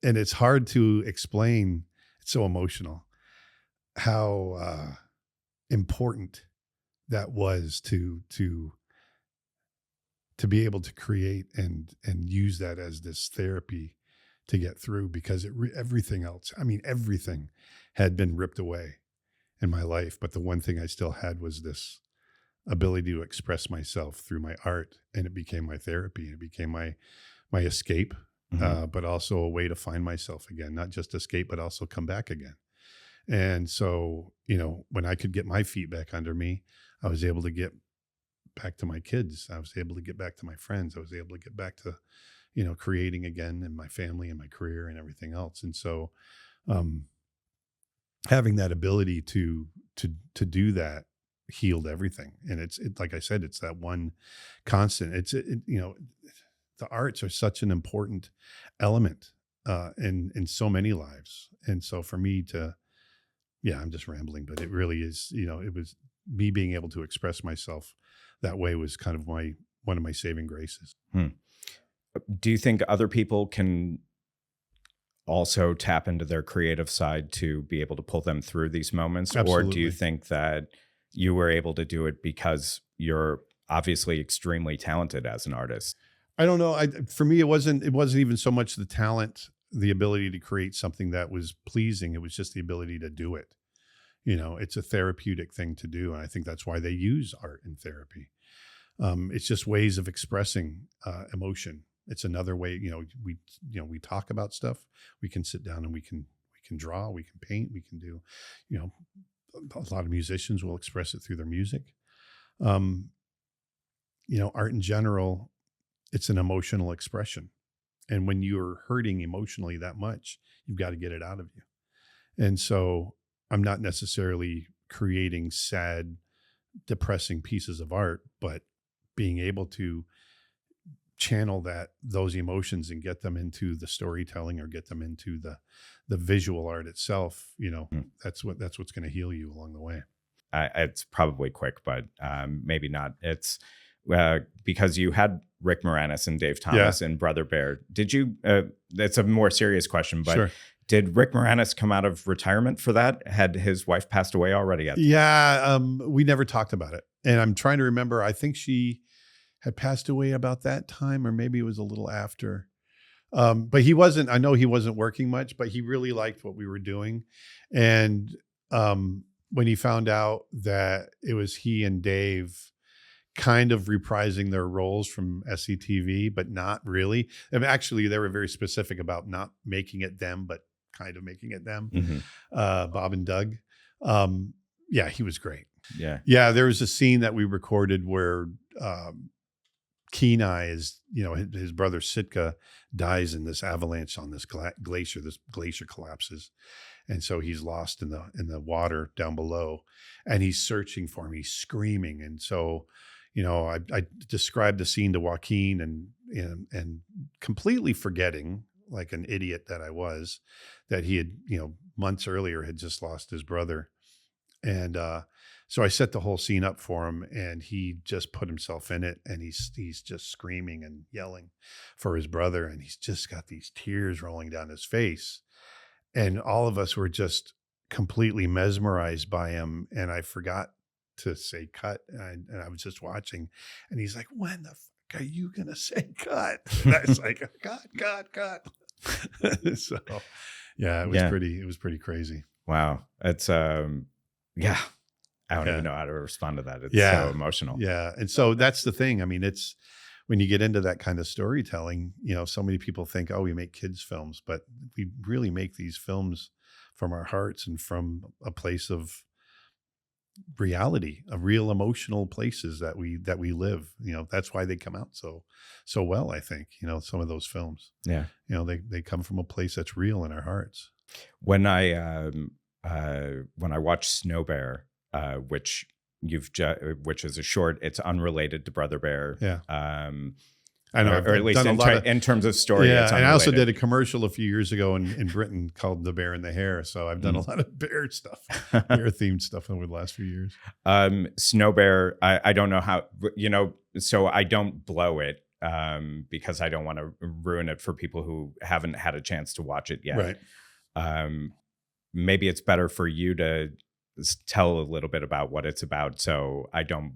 it's hard to explain. It's so emotional how important that was to be able to create and use that as this therapy to get through, because everything else, everything had been ripped away in my life. But the one thing I still had was this ability to express myself through my art, and it became my therapy. It became my escape, but also a way to find myself again, not just escape, but also come back again. And so, when I could get my feet back under me, I was able to get back to my kids. I was able to get back to my friends. I was able to get back to, creating again, and my family and my career and everything else. And so, having that ability to do that healed everything. And it's like I said, it's that one constant. The arts are such an important element in so many lives. And so for me to, yeah, I'm just rambling, but it really is, it was me being able to express myself that way was kind of one of my saving graces. Do you think other people can also tap into their creative side to be able to pull them through these moments? Absolutely. Or do you think that you were able to do it because you're obviously extremely talented as an artist? I don't know. For me, it wasn't even so much the talent, the ability to create something that was pleasing. It was just the ability to do it. It's a therapeutic thing to do. And I think that's why they use art in therapy. It's just ways of expressing emotion. It's another way, we talk about stuff. We can sit down and we can draw, we can paint, we can do, a lot of musicians will express it through their music. Art in general, it's an emotional expression. And when you're hurting emotionally that much, you've got to get it out of you. And so I'm not necessarily creating sad, depressing pieces of art, but being able to channel those emotions and get them into the storytelling or get them into the visual art itself, that's what's going to heal you along the way. It's probably quick, but maybe not. It's because you had Rick Moranis and Dave Thomas and Brother Bear. Did you, it's a more serious question, but sure. Did Rick Moranis come out of retirement for that? Had his wife passed away already? Yeah, we never talked about it. And I'm trying to remember, I think she had passed away about that time, or maybe it was a little after. But I know he wasn't working much, but he really liked what we were doing. And when he found out that it was he and Dave kind of reprising their roles from SCTV, but not really. I mean, actually, they were very specific about not making it them, but kind of making it them, Bob and Doug. Yeah, he was great. Yeah. There was a scene that we recorded where Kenai is, his brother Sitka dies in this avalanche on this glacier. This glacier collapses. And so he's lost in the water down below, and he's searching for him. He's screaming. And so, I described the scene to Joaquin and completely forgetting, like an idiot that I was, that he had, months earlier had just lost his brother. And so I set the whole scene up for him, and he just put himself in it, and he's just screaming and yelling for his brother, and he's just got these tears rolling down his face. And all of us were just completely mesmerized by him. And I forgot to say cut. And I was just watching, and he's like, when the fuck are you going to say cut? And I was like, cut. So yeah, it was pretty crazy. Wow. It's, yeah. I don't even know how to respond to that. It's so emotional. Yeah. And so that's the thing. I mean, it's when you get into that kind of storytelling, so many people think, oh, we make kids films, but we really make these films from our hearts and from a place of reality, of real emotional places that we live. That's why they come out so well, I think, some of those films. Yeah. They come from a place that's real in our hearts. When I watched Snow Bear, which is a short, it's unrelated to Brother Bear. Yeah. I know, or at least in terms of story. Yeah, it's and I also did a commercial a few years ago in Britain called The Bear and the Hare. So I've done a lot of bear stuff, bear themed stuff over the last few years. Snow Bear, I don't know how, so I don't blow it because I don't want to ruin it for people who haven't had a chance to watch it yet. Right. Maybe it's better for you to tell a little bit about what it's about, so I don't,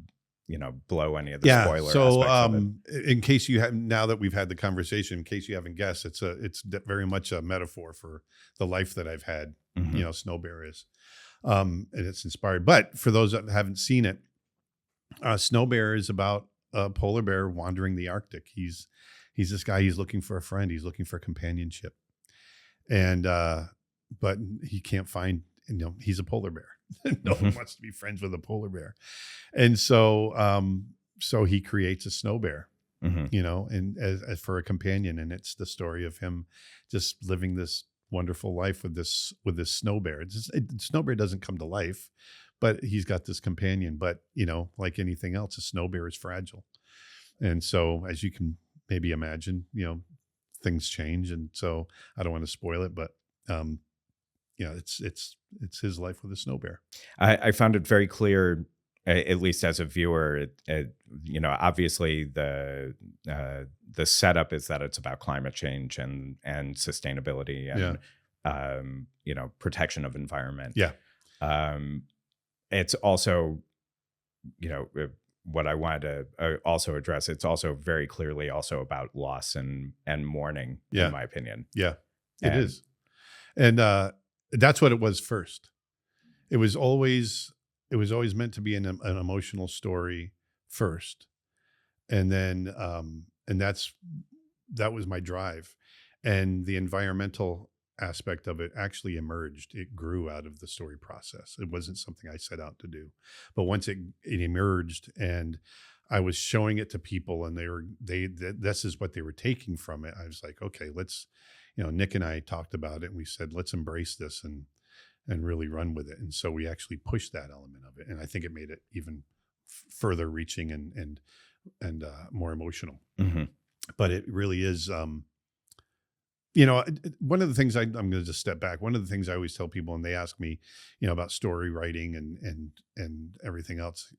blow any of the spoiler so aspects of it. In case you have, now that we've had the conversation, in case you haven't guessed, it's very much a metaphor for the life that I've had. Snow Bear is, and it's inspired. But for those that haven't seen it, Snow Bear is about a polar bear wandering the Arctic. He's this guy. He's looking for a friend. He's looking for companionship, and but he can't find. He's a polar bear. No one wants to be friends with a polar bear. And so he creates a snow bear, and as for a companion. And it's the story of him just living this wonderful life with this snow bear. Snow bear doesn't come to life, but he's got this companion. But like anything else, a snow bear is fragile, and so as you can maybe imagine, things change, and so I don't want to spoil it, but it's his life with a snow bear. I found it very clear, at least as a viewer. Obviously the setup is that it's about climate change and sustainability and protection of environment. Yeah. It's also, what I wanted to also address. It's also very clearly also about loss and mourning, in my opinion. Yeah, it is, and that's what it was first. It was always meant to be an emotional story first, and then that was my drive, and the environmental aspect of it actually emerged. It grew out of the story process. It wasn't something I set out to do, but once it emerged, and I was showing it to people, and this is what they were taking from it. I was like, okay, let's, Nick and I talked about it, and we said, let's embrace this and really run with it. And so we actually pushed that element of it, and I think it made it even further reaching and more emotional. Mm-hmm. But it really is. One of the things I'm going to just step back. One of the things I always tell people, and they ask me, about story writing and everything else.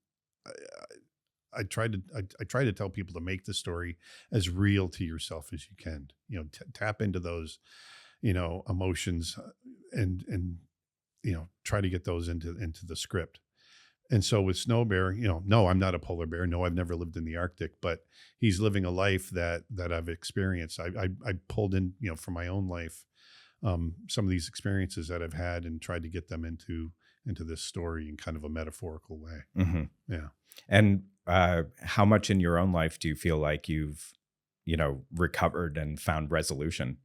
I try to tell people to make the story as real to yourself as you can. Tap into those, emotions, and try to get those into the script. And so with Snow Bear, no, I'm not a polar bear. No, I've never lived in the Arctic, but he's living a life that I've experienced. I pulled in, from my own life, some of these experiences that I've had, and tried to get them into this story in kind of a metaphorical way. Mm-hmm. Yeah. And how much in your own life do you feel like you've, recovered and found resolution?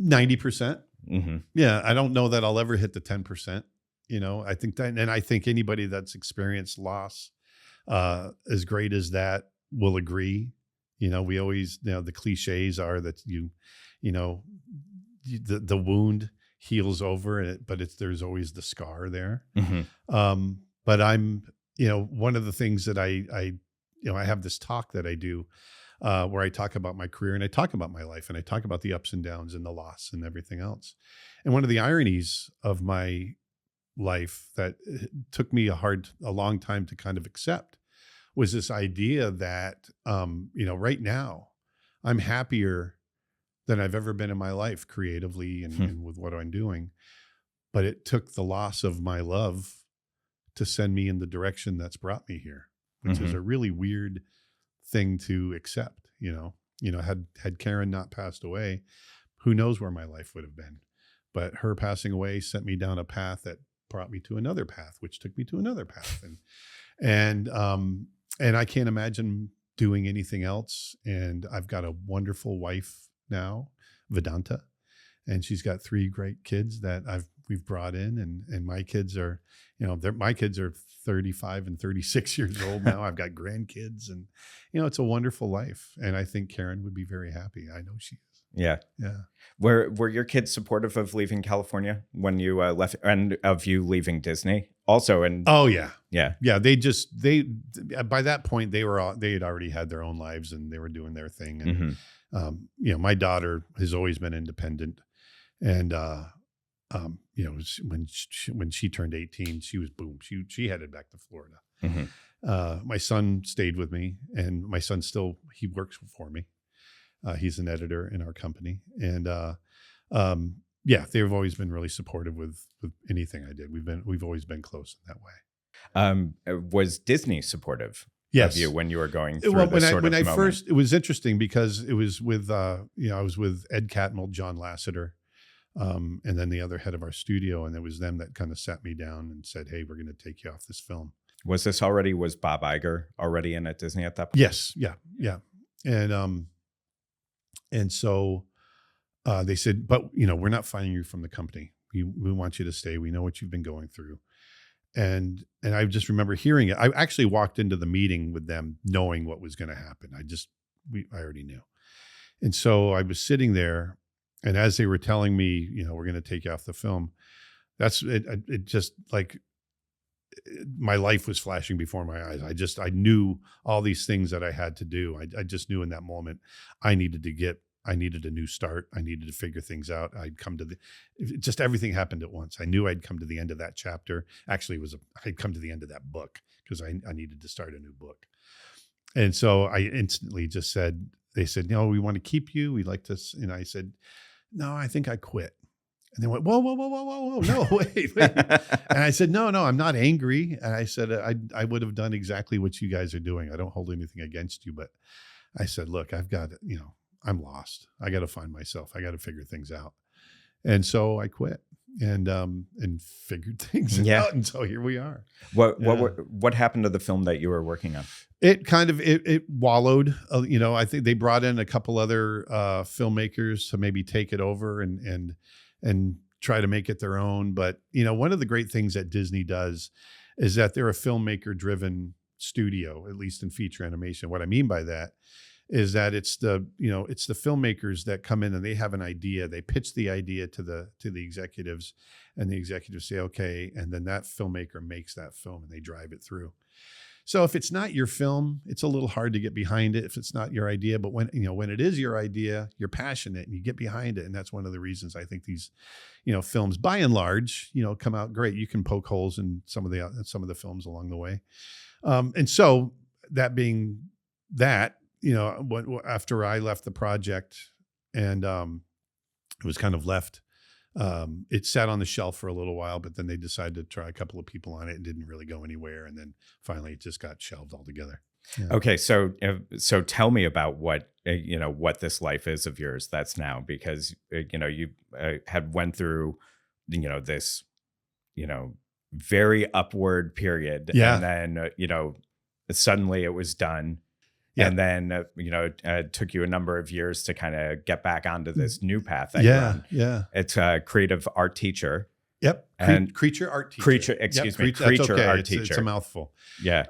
90%. Mm-hmm. Yeah. I don't know that I'll ever hit the 10%. I think that, and I think anybody that's experienced loss, as great as that, will agree. We always, the cliches are that the wound heals over, but there's always the scar there. Mm-hmm. But I'm, one of the things that I have this talk that I do, where I talk about my career, and I talk about my life, and I talk about the ups and downs and the loss and everything else. And one of the ironies of my life that took me a long time to kind of accept was this idea that, right now I'm happier than I've ever been in my life, creatively and with what I'm doing. But it took the loss of my love to send me in the direction that's brought me here, which is a really weird thing to accept. Had Karen not passed away, who knows where my life would have been. But her passing away sent me down a path that brought me to another path, which took me to another path. And I can't imagine doing anything else. And I've got a wonderful wife now, Vedanta, and she's got 3 great kids that we've brought in, and my kids are, my kids are 35 and 36 years old now. I've got grandkids, and it's a wonderful life. And I think Karen would be very happy. I know she is. Yeah. Yeah. Were your kids supportive of leaving California when you left, and of you leaving Disney also? And oh yeah. Yeah. Yeah. They by that point they had already had their own lives, and they were doing their thing. And, my daughter has always been independent, and, when she turned 18, she was boom. She headed back to Florida. Mm-hmm. My son stayed with me, and my son he works for me. He's an editor in our company, and they've always been really supportive with anything I did. We've always been close in that way. Was Disney supportive yes. of you when you were going through first? It was interesting because it was with I was with Ed Catmull, John Lasseter, and then the other head of our studio, and it was them that kind of sat me down and said, "Hey, we're going to take you off this film." Was Bob Iger already in at Disney at that point? Yes, yeah, and so they said, "But we're not firing you from the company. We want you to stay. We know what you've been going through." And I just remember hearing it. I actually walked into the meeting with them knowing what was going to happen. I already knew. And so I was sitting there, and as they were telling me, we're going to take you off the film, that's it. It just like my life was flashing before my eyes. I knew all these things that I had to do. I just knew in that moment I needed a new start. I needed to figure things out. Just everything happened at once. I knew I'd come to the end of that chapter. Actually, I'd come to the end of that book because I needed to start a new book. And so I instantly just said, they said, no, we want to keep you. We'd like to, and I said, no, I think I quit. And they went, whoa, whoa, whoa, whoa, whoa, whoa, no, wait. And I said, no, I'm not angry. And I said, I would have done exactly what you guys are doing. I don't hold anything against you. But I said, look, I've got, I'm lost. I got to find myself. I got to figure things out. And so I quit and figured things out. And so here we are. What happened to the film that you were working on? It kind of, it wallowed, I think they brought in a couple other filmmakers to maybe take it over and try to make it their own. But, one of the great things that Disney does is that they're a filmmaker driven studio, at least in feature animation. What I mean by that is that it's the filmmakers that come in and they have an idea. They pitch the idea to the executives, and the executives say, okay. And then that filmmaker makes that film and they drive it through. So if it's not your film, it's a little hard to get behind it if it's not your idea. But when it is your idea, you're passionate and you get behind it. And that's one of the reasons I think these, films by and large, come out great. You can poke holes in some of the films along the way. And so that being that, after I left the project and it was kind of left, it sat on the shelf for a little while, but then they decided to try a couple of people on it and didn't really go anywhere. And then finally it just got shelved altogether. Yeah. Okay. So tell me about what this life is of yours that's now, because, you had went through, this, very upward period. Yeah. And then, suddenly it was done. Yeah. And then, it took you a number of years to kind of get back onto this new path that you're on. Yeah. It's a creative art teacher. Yep. And creature art teacher. Creature okay. art teacher. It's a mouthful. Yeah.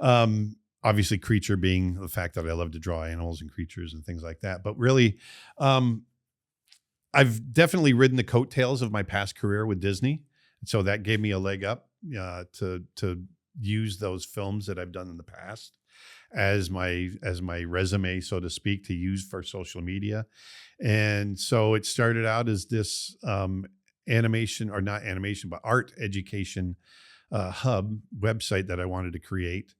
Obviously creature being the fact that I love to draw animals and creatures and things like that. But really, I've definitely ridden the coattails of my past career with Disney. And so that gave me a leg up to use those films that I've done in the past as my resume, so to speak, to use for social media. And so it started out as this animation, or not animation, but art education hub website that I wanted to create,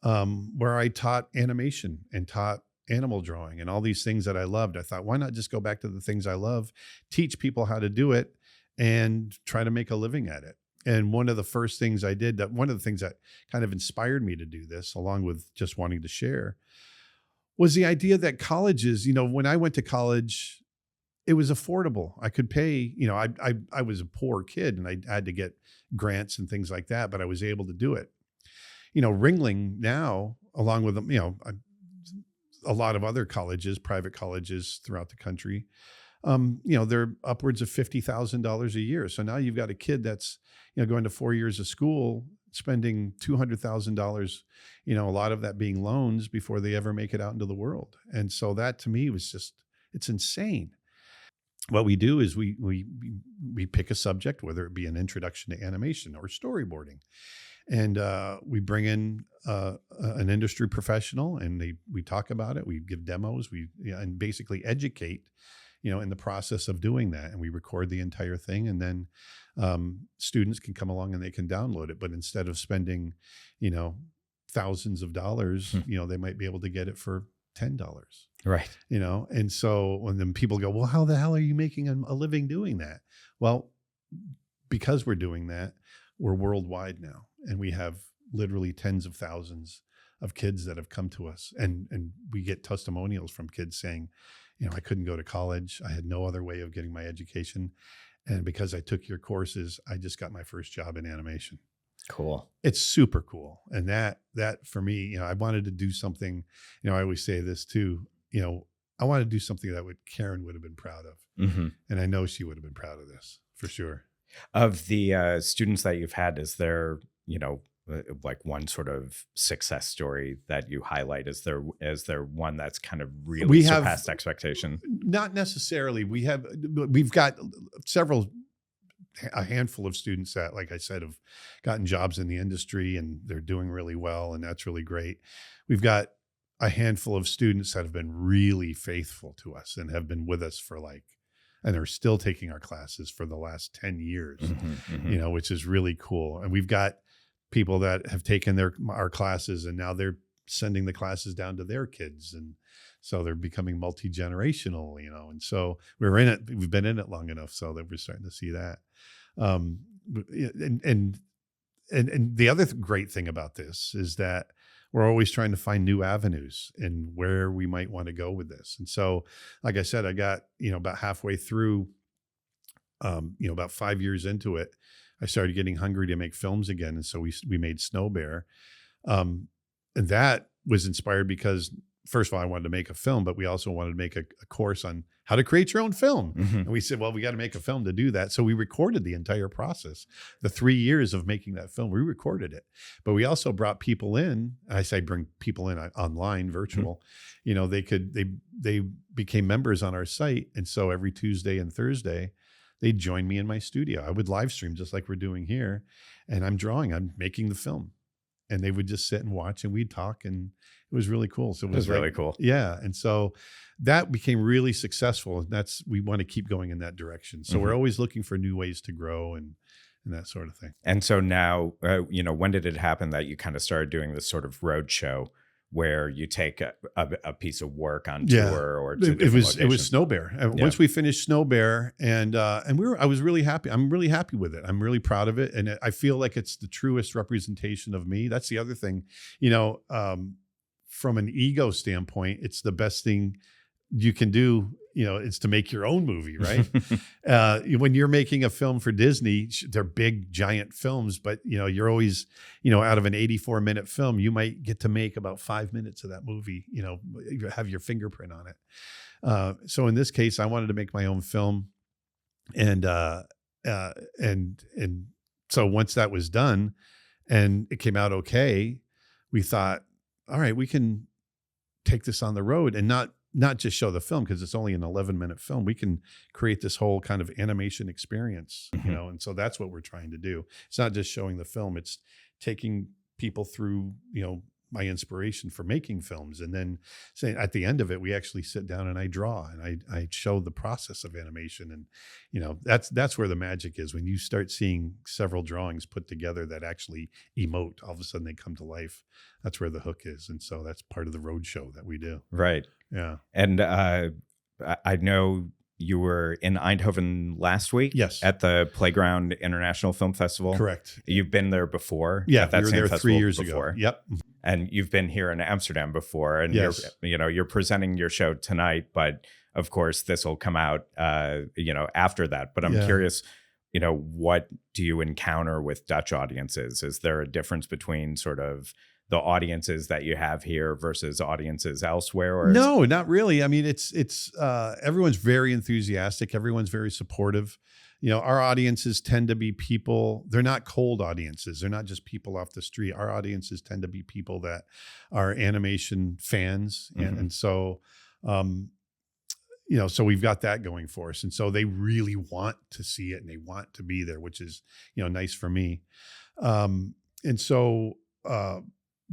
where I taught animation and taught animal drawing and all these things that I loved. I thought, why not just go back to the things I love, teach people how to do it, and try to make a living at it. And one of the first things I did, one of the things that kind of inspired me to do this, along with just wanting to share, was the idea that colleges, when I went to college, it was affordable. I could pay, I was a poor kid and I had to get grants and things like that, but I was able to do it. Ringling now, along with, a lot of other colleges, private colleges throughout the country, they're upwards of $50,000 a year. So now you've got a kid that's, going to 4 years of school, spending $200,000, a lot of that being loans before they ever make it out into the world. And so that to me was just, it's insane. What we do is we pick a subject, whether it be an introduction to animation or storyboarding, and we bring in an industry professional, and we talk about it. We give demos, and basically educate, in the process of doing that. And we record the entire thing, and then students can come along and they can download it. But instead of spending, thousands of dollars, they might be able to get it for $10. Right. And so when then people go, well, how the hell are you making a living doing that? Well, because we're doing that, we're worldwide now. And we have literally tens of thousands of kids that have come to us. And we get testimonials from kids saying, I couldn't go to college. I had no other way of getting my education. And because I took your courses, I just got my first job in animation. Cool. It's super cool. And that for me, I wanted to do something, I always say this too, I wanted to do something that Karen would have been proud of. Mm-hmm. And I know she would have been proud of this for sure. Of the students that you've had, is there, like one sort of success story that you highlight? Is there one that's kind of really surpassed expectation? Not necessarily. We've got several a handful of students that, like I said, have gotten jobs in the industry and they're doing really well, and that's really great. We've got a handful of students that have been really faithful to us and have been with us for and are still taking our classes for the last 10 years, which is really cool. And we've got people that have taken our classes and now they're sending the classes down to their kids. And so they're becoming multi-generational, and so we've been in it long enough so that we're starting to see that. And the other great thing about this is that we're always trying to find new avenues and where we might want to go with this. And so, like I said, I got, about halfway through, about 5 years into it, I started getting hungry to make films again. And so we made Snow Bear. And that was inspired because, first of all, I wanted to make a film, but we also wanted to make a course on how to create your own film. And we said, well, we got to make a film to do that. So we recorded the entire process. The 3 years of making that film, we recorded it. But we also brought people in. I say bring people in online, virtual. They became members on our site. And so every Tuesday and Thursday, they'd join me in my studio. I would live stream just like we're doing here. And I'm making the film. And they would just sit and watch and we'd talk, and it was really cool. So it was really cool. Yeah. And so that became really successful. And we want to keep going in that direction. So we're always looking for new ways to grow and that sort of thing. And so now, when did it happen that you kind of started doing this sort of road show where you take a piece of work on tour or to it was Snow Bear. Once we finished Snow Bear and I was really happy. I'm really happy with it. I'm really proud of it. And I feel like it's the truest representation of me. That's the other thing, from an ego standpoint, it's the best thing you can do, is to make your own movie, right? When you're making a film for Disney, they're big, giant films, but you're always, out of an 84-minute film, you might get to make about 5 minutes of that movie, have your fingerprint on it. So in this case, I wanted to make my own film. And so once that was done and it came out okay, we thought, all right, we can take this on the road and not just show the film because it's only an 11-minute film. We can create this whole kind of animation experience, and so that's what we're trying to do. It's not just showing the film, it's taking people through, my inspiration for making films. And then saying at the end of it, we actually sit down and I draw and I show the process of animation. And, that's where the magic is. When you start seeing several drawings put together that actually emote, all of a sudden they come to life. That's where the hook is. And so that's part of the road show that we do. Right. Yeah. And I know you were in Eindhoven last week. Yes. At the Playground International Film Festival. Correct. You've been there before. Yeah. At that we were same there festival 3 years before. ago. Yep. And you've been here in Amsterdam before, and yes. you're presenting your show tonight, but of course this will come out, after that. But I'm curious, what do you encounter with Dutch audiences? Is there a difference between sort of the audiences that you have here versus audiences elsewhere? Or no, not really. I mean, it's everyone's very enthusiastic. Everyone's very supportive. Our audiences tend to be people, they're not cold audiences. They're not just people off the street. Our audiences tend to be people that are animation fans. And so, so we've got that going for us. And so they really want to see it and they want to be there, which is, nice for me. And so,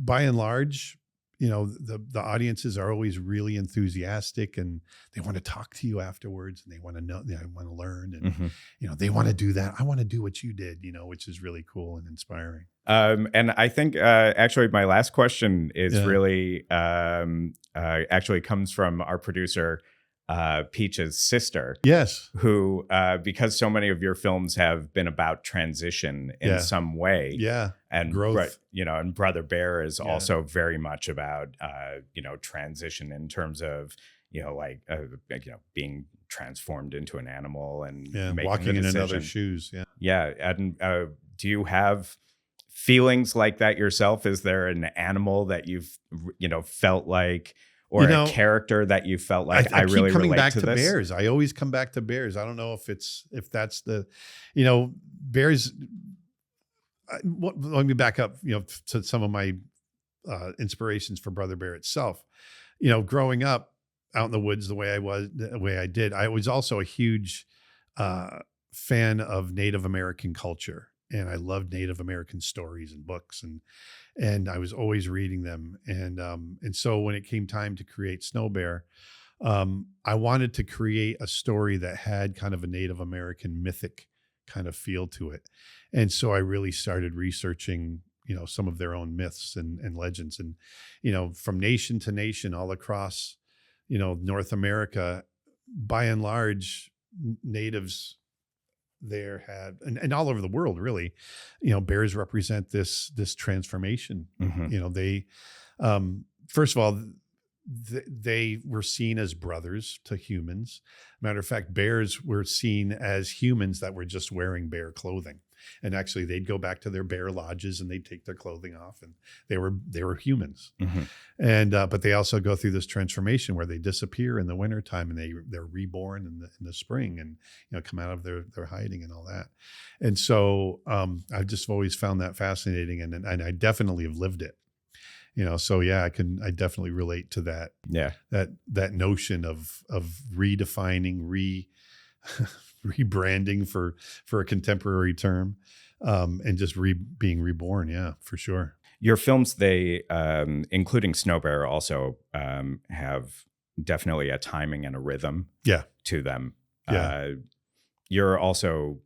by and large, the audiences are always really enthusiastic and they want to talk to you afterwards and they want to know, they want to learn and, they want to do that. I want to do what you did, which is really cool and inspiring. And I think actually my last question is really actually comes from our producer, Peach's sister. Yes. Who, because so many of your films have been about transition in some way. Yeah. And growth. And Brother Bear is also very much about, transition in terms of, being transformed into an animal and making walking in another's shoes. Yeah. Yeah. And do you have feelings like that yourself? Is there an animal that you've, felt like, or a character that you felt like I really keep coming relate back to to this? bears. I always come back to bears. I don't know if that's the, bears. Let me back up, to some of my inspirations for Brother Bear itself. Growing up out in the woods the way I did, I was also a huge fan of Native American culture, and I loved Native American stories and books, and I was always reading them. And so when it came time to create Snow Bear, I wanted to create a story that had kind of a Native American mythic kind of feel to it. And so I really started researching, some of their own myths and legends, and, from nation to nation all across, North America, by and large, natives there had, and all over the world, really, bears represent this transformation. They, first of all, they were seen as brothers to humans. Matter of fact, bears were seen as humans that were just wearing bear clothing. And actually, they'd go back to their bear lodges and they'd take their clothing off, and they were humans. And but they also go through this transformation where they disappear in the wintertime and they're reborn in the spring, and come out of their hiding and all that. And so I've just always found that fascinating, and I definitely have lived it. So yeah, I definitely relate to that. Yeah. That notion of redefining, rebranding for a contemporary term, and just being reborn. Yeah, for sure. Your films, they, including Snow Bear, also have definitely a timing and a rhythm to them. Yeah. You're also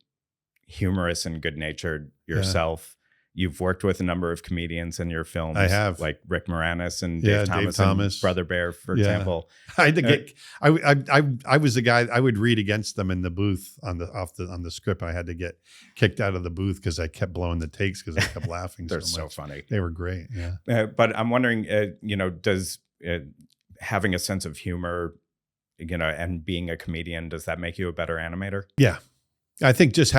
humorous and good-natured yourself. You've worked with a number of comedians in your films. I have, like Rick Moranis and Dave Thomas and Brother Bear, for example. I had to get. I was the guy. I would read against them in the booth on the script. I had to get kicked out of the booth because I kept blowing the takes because I kept laughing. They're so much. funny. They were great. Yeah. But I'm wondering, does having a sense of humor, and being a comedian, does that make you a better animator? Yeah. I think just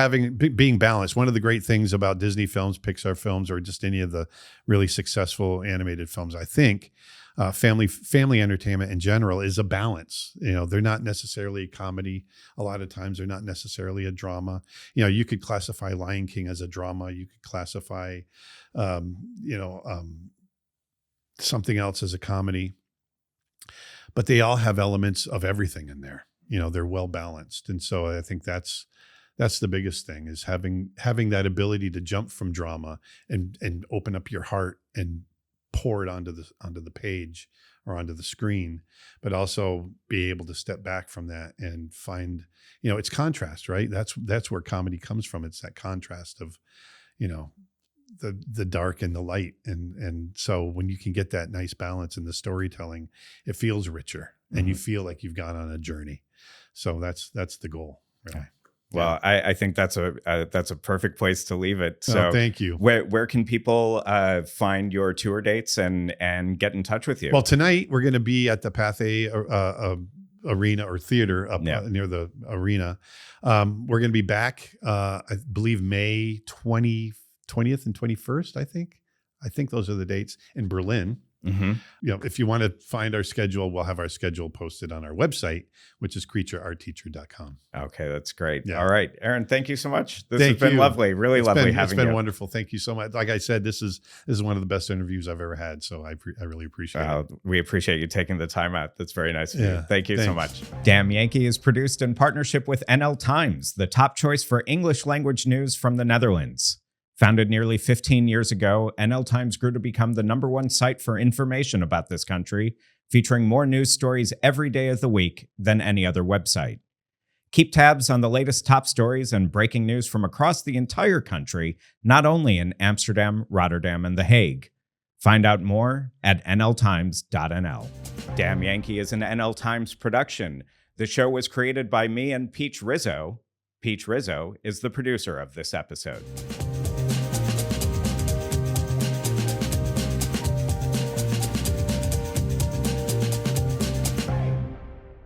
being balanced. One of the great things about Disney films, Pixar films, or just any of the really successful animated films, I think, family entertainment in general, is a balance. They're not necessarily a comedy. A lot of times they're not necessarily a drama. You could classify Lion King as a drama. You could classify, something else as a comedy. But they all have elements of everything in there. They're well balanced. And so I think that's the biggest thing, is having that ability to jump from drama and open up your heart and pour it onto the page or onto the screen, but also be able to step back from that and find, it's contrast, right? That's where comedy comes from. It's that contrast of, the dark and the light. And so when you can get that nice balance in the storytelling, it feels richer, and you feel like you've gone on a journey. So that's the goal, really. Well, I think that's a perfect place to leave it. So thank you. Where can people find your tour dates and get in touch with you? Well, tonight we're going to be at the Pathé Arena or theater up near the arena. We're going to be back, I believe, May 20th and 21st, I think those are the dates, in Berlin. If you want to find our schedule, we'll have our schedule posted on our website, which is creatureartteacher.com. Okay, that's great. Yeah. All right, Aaron, thank you so much. This has been lovely, really lovely having you. It's been wonderful. Thank you so much. Like I said, this is one of the best interviews I've ever had. So I really appreciate it. We appreciate you taking the time out. That's very nice of you. Thank you so much. Damn Yankee is produced in partnership with NL Times, the top choice for English language news from the Netherlands. Founded nearly 15 years ago, NL Times grew to become the #1 site for information about this country, featuring more news stories every day of the week than any other website. Keep tabs on the latest top stories and breaking news from across the entire country, not only in Amsterdam, Rotterdam, and The Hague. Find out more at nltimes.nl. Damn Yankee is an NL Times production. The show was created by me and Peach Rizzo. Peach Rizzo is the producer of this episode.